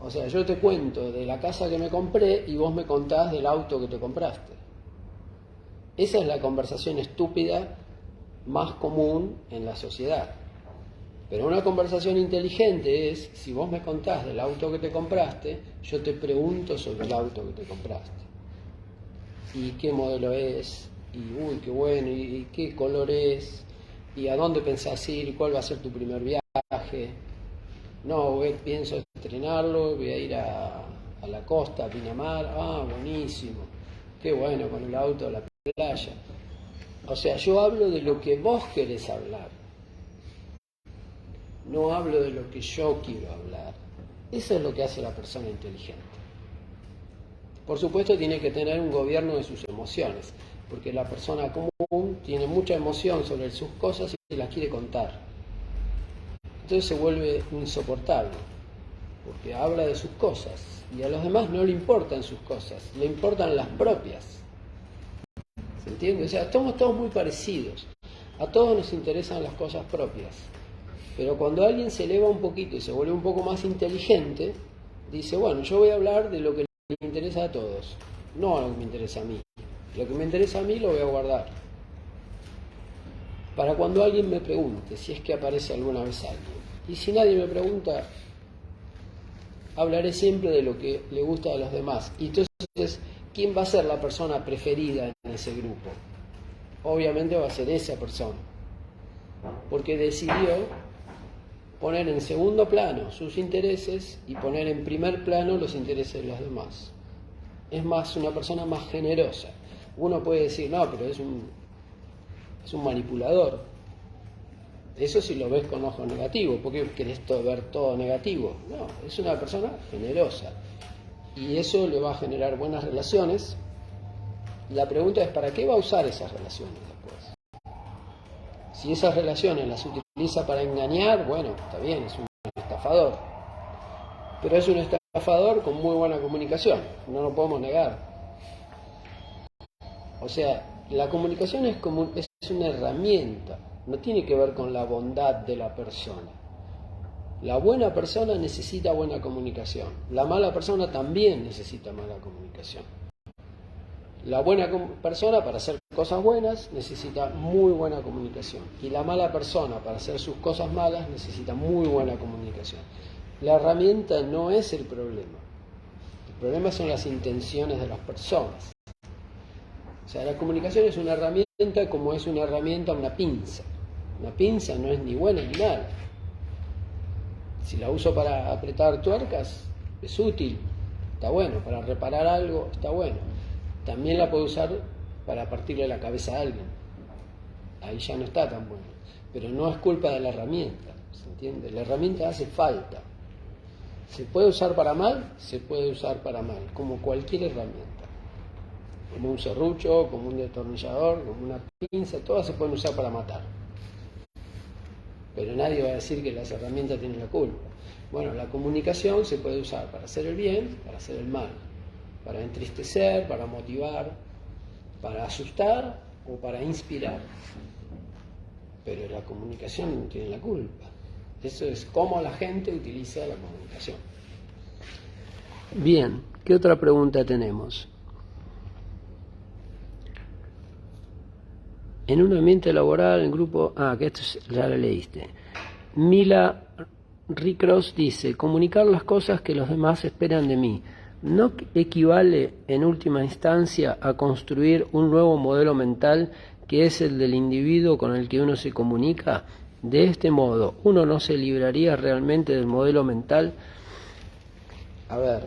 O sea, yo te cuento de la casa que me compré y vos me contás del auto que te compraste. Esa es la conversación estúpida más común en la sociedad. Pero una conversación inteligente es, si vos me contás del auto que te compraste, yo te pregunto sobre el auto que te compraste. ¿Y qué modelo es? Y uy, qué bueno, y qué color es, y a dónde pensás ir, y cuál va a ser tu primer viaje. No, pienso estrenarlo, voy a ir a la costa, a Pinamar. Ah, buenísimo, qué bueno, con el auto a la playa. O sea, yo hablo de lo que vos querés hablar, no hablo de lo que yo quiero hablar. Eso es lo que hace la persona inteligente. Por supuesto, tiene que tener un gobierno de sus emociones, porque la persona común tiene mucha emoción sobre sus cosas y las quiere contar. Entonces se vuelve insoportable, porque habla de sus cosas y a los demás no le importan sus cosas, le importan las propias. ¿Se entiende? O sea, estamos todos muy parecidos, a todos nos interesan las cosas propias, pero cuando alguien se eleva un poquito y se vuelve un poco más inteligente, dice, bueno, yo voy a hablar de lo que le interesa a todos, no a lo que me interesa a mí. Lo que me interesa a mí lo voy a guardar para cuando alguien me pregunte, si es que aparece alguna vez alguien. Y si nadie me pregunta, hablaré siempre de lo que le gusta a los demás. Y entonces, ¿quién va a ser la persona preferida en ese grupo? Obviamente va a ser esa persona, porque decidió poner en segundo plano sus intereses y poner en primer plano los intereses de los demás. Es más, una persona más generosa. Uno puede decir, no, pero es un manipulador. Eso si lo ves con ojo negativo. ¿Por qué querés ver todo negativo? No, es una persona generosa. Y eso le va a generar buenas relaciones. La pregunta es, ¿para qué va a usar esas relaciones después? Si esas relaciones las utiliza para engañar, bueno, está bien, es un estafador. Pero es un estafador con muy buena comunicación, no lo podemos negar. O sea, la comunicación es una herramienta, no tiene que ver con la bondad de la persona. La buena persona necesita buena comunicación, la mala persona también necesita mala comunicación. La buena persona para hacer cosas buenas necesita muy buena comunicación y la mala persona para hacer sus cosas malas necesita muy buena comunicación. La herramienta no es el problema son las intenciones de las personas. O sea, la comunicación es una herramienta como es una herramienta una pinza. Una pinza no es ni buena ni mala. Si la uso para apretar tuercas, es útil, está bueno. Para reparar algo, está bueno. También la puedo usar para partirle la cabeza a alguien. Ahí ya no está tan bueno. Pero no es culpa de la herramienta, ¿se entiende? La herramienta hace falta. ¿Se puede usar para mal? Se puede usar para mal, como cualquier herramienta. como un serrucho, como un destornillador, como una pinza, todas se pueden usar para matar. Pero nadie va a decir que las herramientas tienen la culpa. Bueno, la comunicación se puede usar para hacer el bien, para hacer el mal, para entristecer, para motivar, para asustar o para inspirar. Pero la comunicación no tiene la culpa. Eso es cómo la gente utiliza la comunicación. Bien, ¿qué otra pregunta tenemos? En un ambiente laboral, en grupo... que esto ya lo leíste. Mila Ricross dice, comunicar las cosas que los demás esperan de mí, ¿no equivale en última instancia a construir un nuevo modelo mental que es el del individuo con el que uno se comunica? De este modo, ¿uno no se libraría realmente del modelo mental? A ver,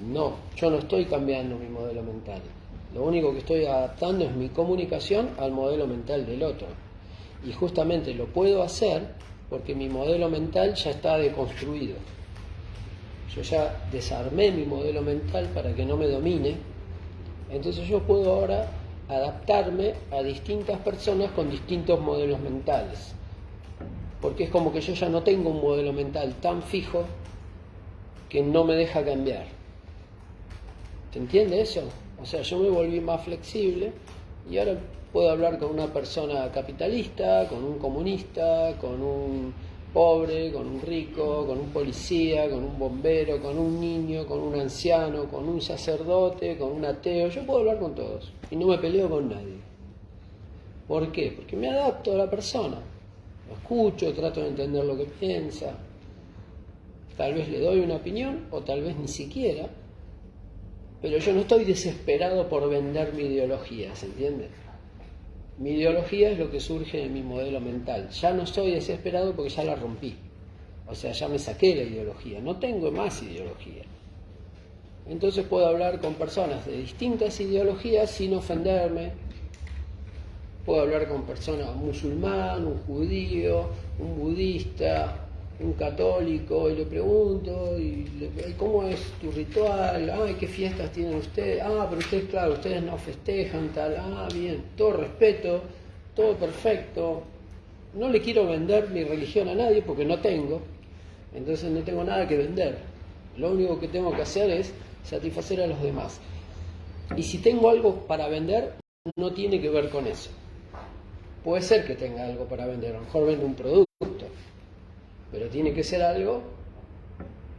no, yo no estoy cambiando mi modelo mental. Lo único que estoy adaptando es mi comunicación al modelo mental del otro. Y justamente lo puedo hacer porque mi modelo mental ya está deconstruido. Yo ya desarmé mi modelo mental para que no me domine. Entonces yo puedo ahora adaptarme a distintas personas con distintos modelos mentales. Porque es como que yo ya no tengo un modelo mental tan fijo que no me deja cambiar. ¿Se entiende eso? O sea, yo me volví más flexible y ahora puedo hablar con una persona capitalista, con un comunista, con un pobre, con un rico, con un policía, con un bombero, con un niño, con un anciano, con un sacerdote, con un ateo. Yo puedo hablar con todos y no me peleo con nadie. ¿Por qué? Porque me adapto a la persona. Lo escucho, trato de entender lo que piensa. Tal vez le doy una opinión o tal vez ni siquiera. Pero yo no estoy desesperado por vender mi ideología, ¿se entiende? Mi ideología es lo que surge de mi modelo mental. Ya no estoy desesperado porque ya la rompí. O sea, ya me saqué la ideología. No tengo más ideología. Entonces puedo hablar con personas de distintas ideologías sin ofenderme. Puedo hablar con personas, un musulmán, un judío, un budista, un católico, y le pregunto, ¿cómo es tu ritual? Ay, ¿qué fiestas tienen ustedes? Pero ustedes, claro, ustedes no festejan tal. Bien, todo respeto, todo perfecto. No le quiero vender mi religión a nadie porque no tengo, entonces no tengo nada que vender. Lo único que tengo que hacer es satisfacer a los demás. Y si tengo algo para vender, no tiene que ver con eso. Puede ser que tenga algo para vender, a lo mejor vendo un producto, pero tiene que ser algo,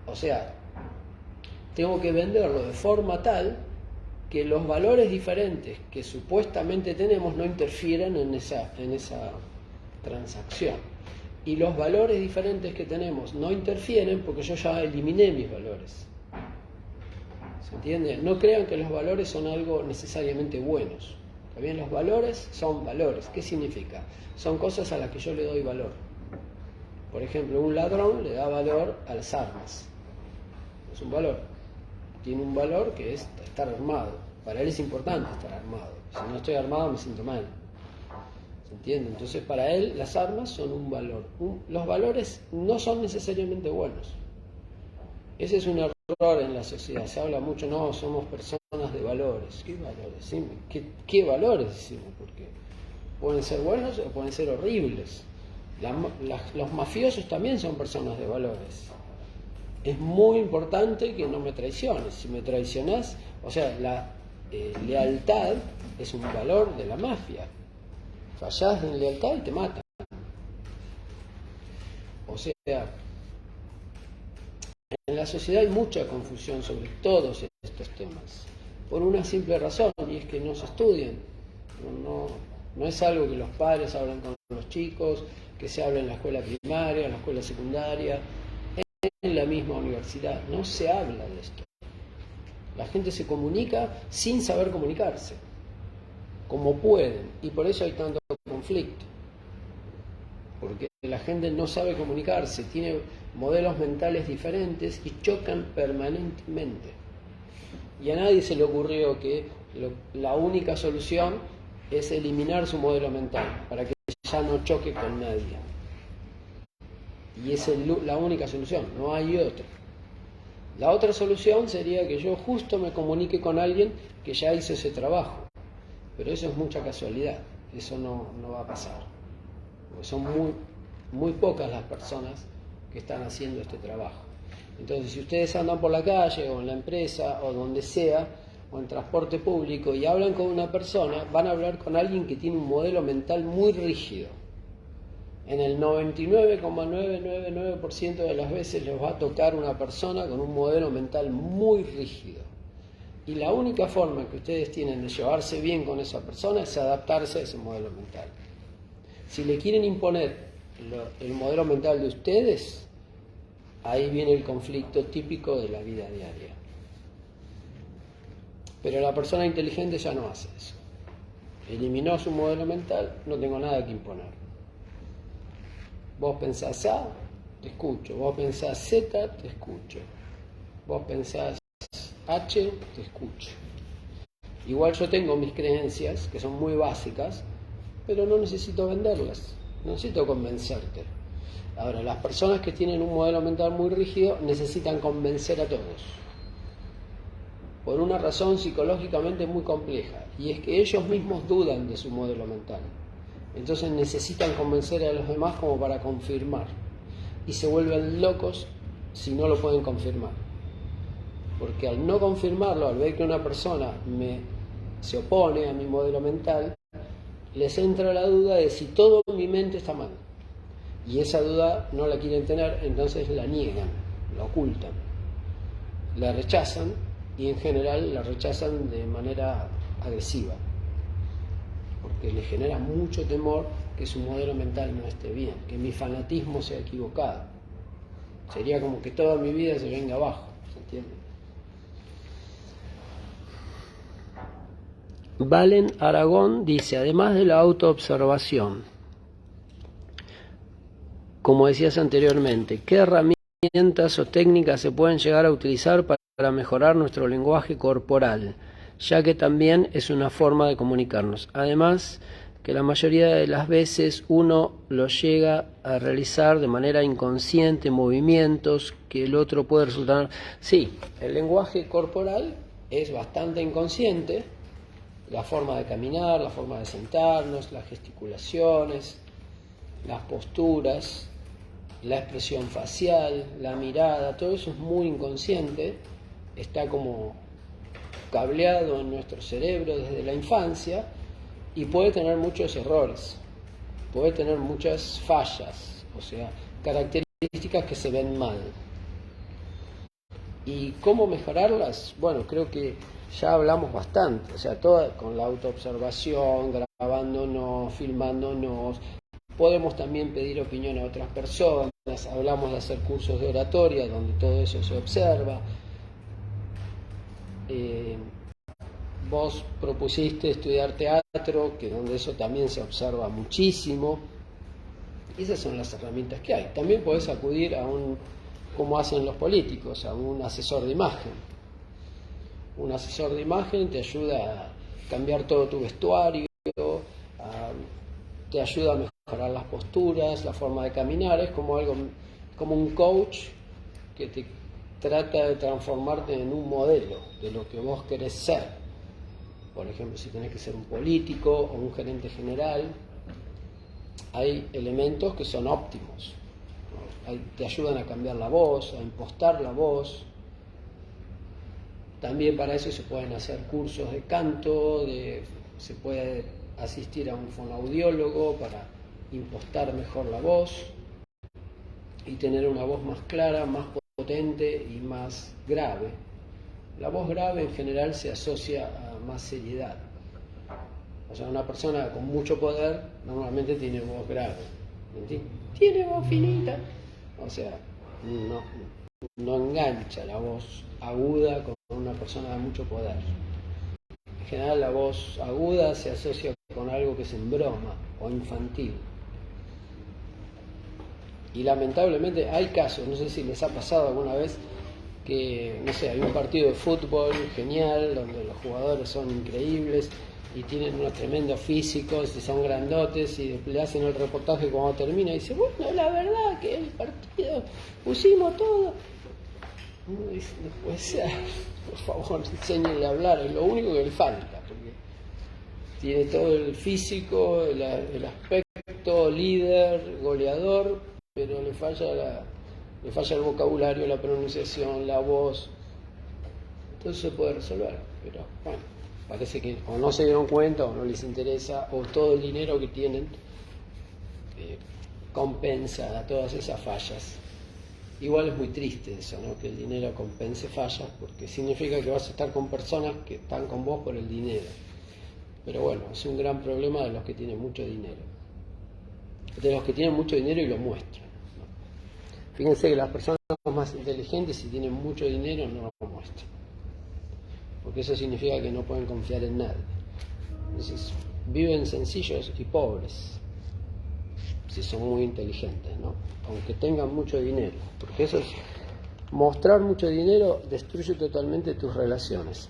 o sea, tengo que venderlo de forma tal que los valores diferentes que supuestamente tenemos no interfieran en esa transacción. Y los valores diferentes que tenemos no interfieren porque yo ya eliminé mis valores. ¿Se entiende? No crean que los valores son algo necesariamente buenos. También los valores son valores. ¿Qué significa? Son cosas a las que yo le doy valor. Por ejemplo, un ladrón le da valor a las armas. Es un valor. Tiene un valor que es estar armado. Para él es importante estar armado. Si no estoy armado me siento mal. ¿Se entiende? Entonces para él las armas son un valor. Los valores no son necesariamente buenos. Ese es un error en la sociedad. Se habla mucho, no, somos personas de valores. ¿Qué valores? ¿Sí? ¿Qué valores decimos? Porque pueden ser buenos o pueden ser horribles. Los mafiosos también son personas de valores. Es muy importante que no me traiciones. Si me traicionás, o sea, la lealtad es un valor de la mafia. Fallás en lealtad y te matan. O sea, en la sociedad hay mucha confusión sobre todos estos temas, por una simple razón, y es que no se estudian. No es algo que los padres hablan con los chicos, que se habla en la escuela primaria, en la escuela secundaria, en la misma universidad. No se habla de esto. La gente se comunica sin saber comunicarse, como pueden, y por eso hay tanto conflicto. Porque la gente no sabe comunicarse, tiene modelos mentales diferentes y chocan permanentemente. Y a nadie se le ocurrió que la única solución es eliminar su modelo mental para que ya no choque con nadie. Y esa es la única solución, no hay otra. La otra solución sería que yo justo me comunique con alguien que ya hizo ese trabajo, pero eso es mucha casualidad, eso no va a pasar, porque son muy pocas las personas que están haciendo este trabajo. Entonces, si ustedes andan por la calle o en la empresa o donde sea, o en transporte público y hablan con una persona, van a hablar con alguien que tiene un modelo mental muy rígido. En el 99,999% de las veces les va a tocar una persona con un modelo mental muy rígido. Y la única forma que ustedes tienen de llevarse bien con esa persona es adaptarse a ese modelo mental. Si le quieren imponer el modelo mental de ustedes, ahí viene el conflicto típico de la vida diaria. Pero la persona inteligente ya no hace eso. Eliminó su modelo mental, no tengo nada que imponer. Vos pensás A, te escucho. Vos pensás Z, te escucho. Vos pensás H, te escucho. Igual yo tengo mis creencias, que son muy básicas, pero no necesito venderlas, no necesito convencerte. Ahora, las personas que tienen un modelo mental muy rígido necesitan convencer a todos, por una razón psicológicamente muy compleja, y es que ellos mismos dudan de su modelo mental. Entonces necesitan convencer a los demás como para confirmar, y se vuelven locos si no lo pueden confirmar. Porque al no confirmarlo, al ver que una persona se opone a mi modelo mental, les entra la duda de si todo en mi mente está mal. Y esa duda no la quieren tener, entonces la niegan, la ocultan, la rechazan, y en general la rechazan de manera agresiva, porque les genera mucho temor que su modelo mental no esté bien, que mi fanatismo sea equivocado. Sería como que toda mi vida se venga abajo, ¿se entiende? Valen Aragón dice, además de la autoobservación, como decías anteriormente, ¿qué herramientas o técnicas se pueden llegar a utilizar para mejorar nuestro lenguaje corporal, ya que también es una forma de comunicarnos? Además, que la mayoría de las veces uno lo llega a realizar de manera inconsciente, movimientos que el otro puede resultar... Sí, el lenguaje corporal es bastante inconsciente, la forma de caminar, la forma de sentarnos, las gesticulaciones, las posturas, la expresión facial, la mirada, todo eso es muy inconsciente, está como cableado en nuestro cerebro desde la infancia y puede tener muchos errores, puede tener muchas fallas, o sea, características que se ven mal. ¿Y cómo mejorarlas? Bueno, creo que ya hablamos bastante, o sea, con la autoobservación, grabándonos, filmándonos. Podemos también pedir opinión a otras personas, hablamos de hacer cursos de oratoria donde todo eso se observa. Vos propusiste estudiar teatro, que donde eso también se observa muchísimo. Esas son las herramientas que hay. También podés acudir a como hacen los políticos, a un asesor de imagen. Un asesor de imagen te ayuda a cambiar todo tu vestuario, te ayuda a mejorar las posturas, la forma de caminar. Es como un coach que te trata de transformarte en un modelo de lo que vos querés ser. Por ejemplo, si tenés que ser un político o un gerente general, hay elementos que son óptimos. Te ayudan a cambiar la voz, a impostar la voz. También para eso se pueden hacer cursos de canto, se puede asistir a un fonoaudiólogo para impostar mejor la voz y tener una voz más clara, más potente y más grave. La voz grave en general se asocia a más seriedad. O sea, una persona con mucho poder normalmente tiene voz grave. Tiene voz finita. O sea, no engancha la voz aguda con una persona de mucho poder. En general la voz aguda se asocia con algo que es en broma o infantil. Y lamentablemente hay casos, no sé si les ha pasado alguna vez, que, no sé, hay un partido de fútbol genial, donde los jugadores son increíbles y tienen unos tremendos físicos y son grandotes, y le hacen el reportaje cuando termina y dice, bueno, la verdad que el partido pusimos todo. Uno dice, no puede ser, por favor, enséñenle a hablar, es lo único que le falta, porque tiene todo el físico, el aspecto, líder, goleador, pero le falla el vocabulario, la pronunciación, la voz. Entonces se puede resolver, pero bueno, parece que o no se dieron cuenta o no les interesa, o todo el dinero que tienen compensa a todas esas fallas. Igual es muy triste eso, ¿no? Que el dinero compense fallas, porque significa que vas a estar con personas que están con vos por el dinero. Pero bueno, es un gran problema de los que tienen mucho dinero. De los que tienen mucho dinero y lo muestran, ¿no? Fíjense que las personas más inteligentes, si tienen mucho dinero, no lo muestran. Porque eso significa que no pueden confiar en nadie. Entonces, viven sencillos y pobres, si son muy inteligentes, ¿no? Aunque tengan mucho dinero, porque eso es, mostrar mucho dinero destruye totalmente tus relaciones.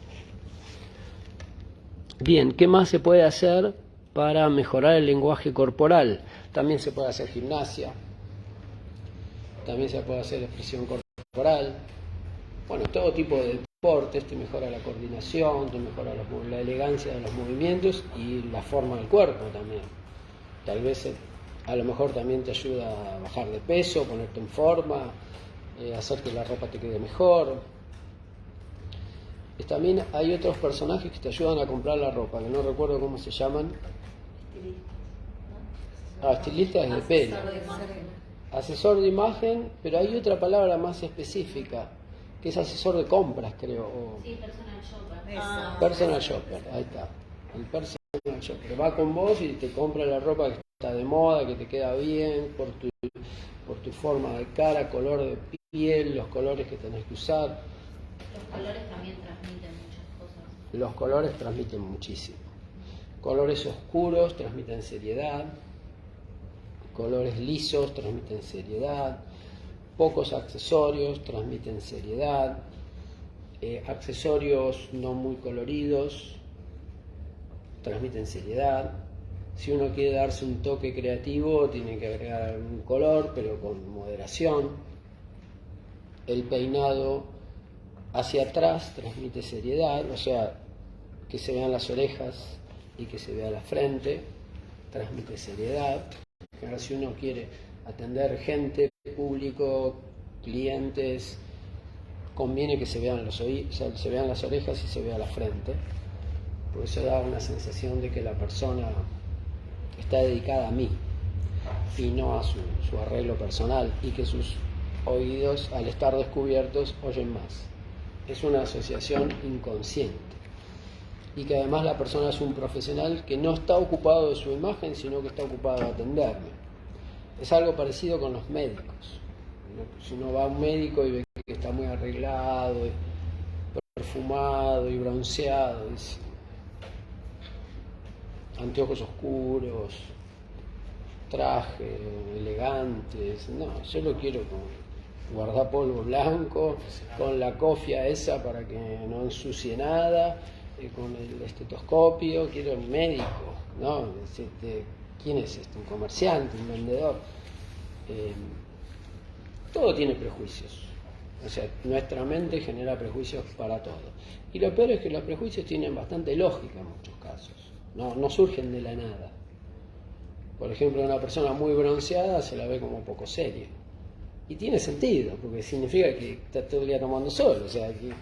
Bien, ¿qué más se puede hacer para mejorar el lenguaje corporal? También se puede hacer gimnasia, también se puede hacer expresión corporal, bueno, todo tipo de deportes, te mejora la coordinación, te mejora la elegancia de los movimientos y la forma del cuerpo también. Tal vez a lo mejor también te ayuda a bajar de peso, ponerte en forma, hacer que la ropa te quede mejor. También hay otros personajes que te ayudan a comprar la ropa, que no recuerdo cómo se llaman. Estilistas de pelo. Asesor de imagen, pero hay otra palabra más específica, que es asesor de compras, creo. Sí, personal shopper. Personal shopper, ahí está. El personal shopper va con vos y te compra la ropa que está de moda, que te queda bien, por tu forma de cara, color de piel, los colores que tenés que usar. Los colores también transmiten muchas cosas. Los colores transmiten muchísimo. Colores oscuros transmiten seriedad. Colores lisos transmiten seriedad. Pocos accesorios transmiten seriedad. Accesorios no muy coloridos transmiten seriedad. Si uno quiere darse un toque creativo, tiene que agregar algún color, pero con moderación. El peinado hacia atrás transmite seriedad, o sea, que se vean las orejas y que se vea la frente, transmite seriedad. Ahora, si uno quiere atender gente, público, clientes, conviene que se vean se vean las orejas y se vea la frente, porque eso da una sensación de que la persona está dedicada a mí y no a su arreglo personal, y que sus oídos, al estar descubiertos, oyen más. Es una asociación inconsciente, y que además la persona es un profesional que no está ocupado de su imagen, sino que está ocupado de atenderme. Es algo parecido con los médicos. Si uno va a un médico y ve que está muy arreglado, y perfumado y bronceado, dice, anteojos oscuros, traje elegante, no, yo lo quiero con guardapolvo blanco, con la cofia esa para que no ensucie nada, con el estetoscopio, quiero un médico, ¿no? ¿Quién es este? ¿Un comerciante? ¿Un vendedor? Todo tiene prejuicios. O sea, nuestra mente genera prejuicios para todo. Y lo peor es que los prejuicios tienen bastante lógica en muchos casos. No surgen de la nada. Por ejemplo, una persona muy bronceada se la ve como poco seria. Y tiene sentido, porque significa que está todo el día tomando sol, o sea, que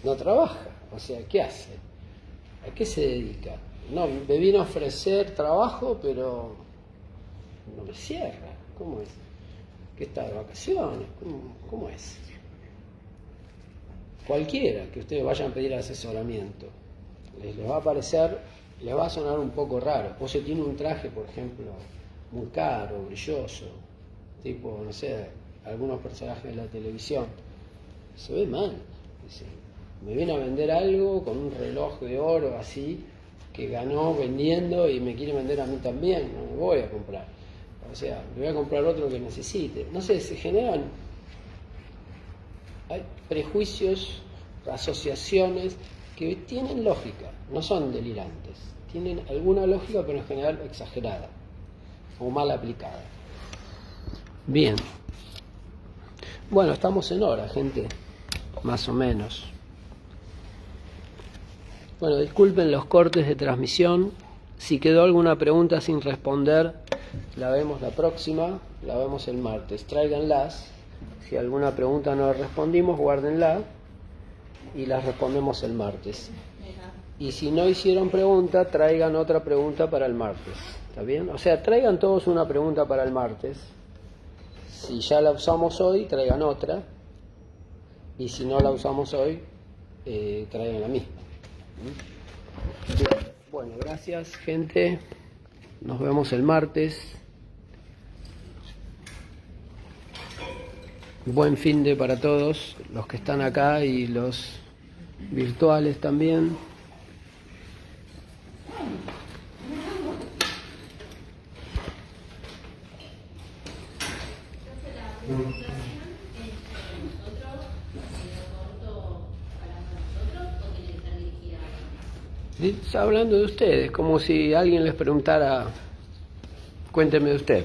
no trabaja. O sea, ¿qué hace? ¿A qué se dedica? No, me vino a ofrecer trabajo, pero no me cierra. ¿Cómo es? ¿Que está de vacaciones? ¿Cómo es? Cualquiera que ustedes vayan a pedir asesoramiento, les va a parecer, les va a sonar un poco raro. O se tiene un traje, por ejemplo, muy caro, brilloso, tipo, no sé, algunos personajes de la televisión. Se ve mal. Dice, me viene a vender algo con un reloj de oro así, que ganó vendiendo y me quiere vender a mí también, no me voy a comprar. O sea, me voy a comprar otro que necesite. No sé, se generan, hay prejuicios, asociaciones que tienen lógica, no son delirantes, tienen alguna lógica, pero en general exagerada o mal aplicada. Bien. Bueno, estamos en hora, gente. más o menos. Bueno, disculpen los cortes de transmisión. Si quedó alguna pregunta sin responder, la vemos la próxima, la vemos el martes. Tráiganlas. Si alguna pregunta no respondimos, guárdenla y las respondemos el martes. Y si no hicieron pregunta, traigan otra pregunta para el martes. ¿Está bien? O sea, traigan todos una pregunta para el martes. Si ya la usamos hoy, traigan otra. Y si no la usamos hoy, traigan la misma. Bien. Bueno, gracias, gente. Nos vemos el martes. Buen fin de para todos, los que están acá y los virtuales también. Está hablando de ustedes, como si alguien les preguntara, cuénteme de usted.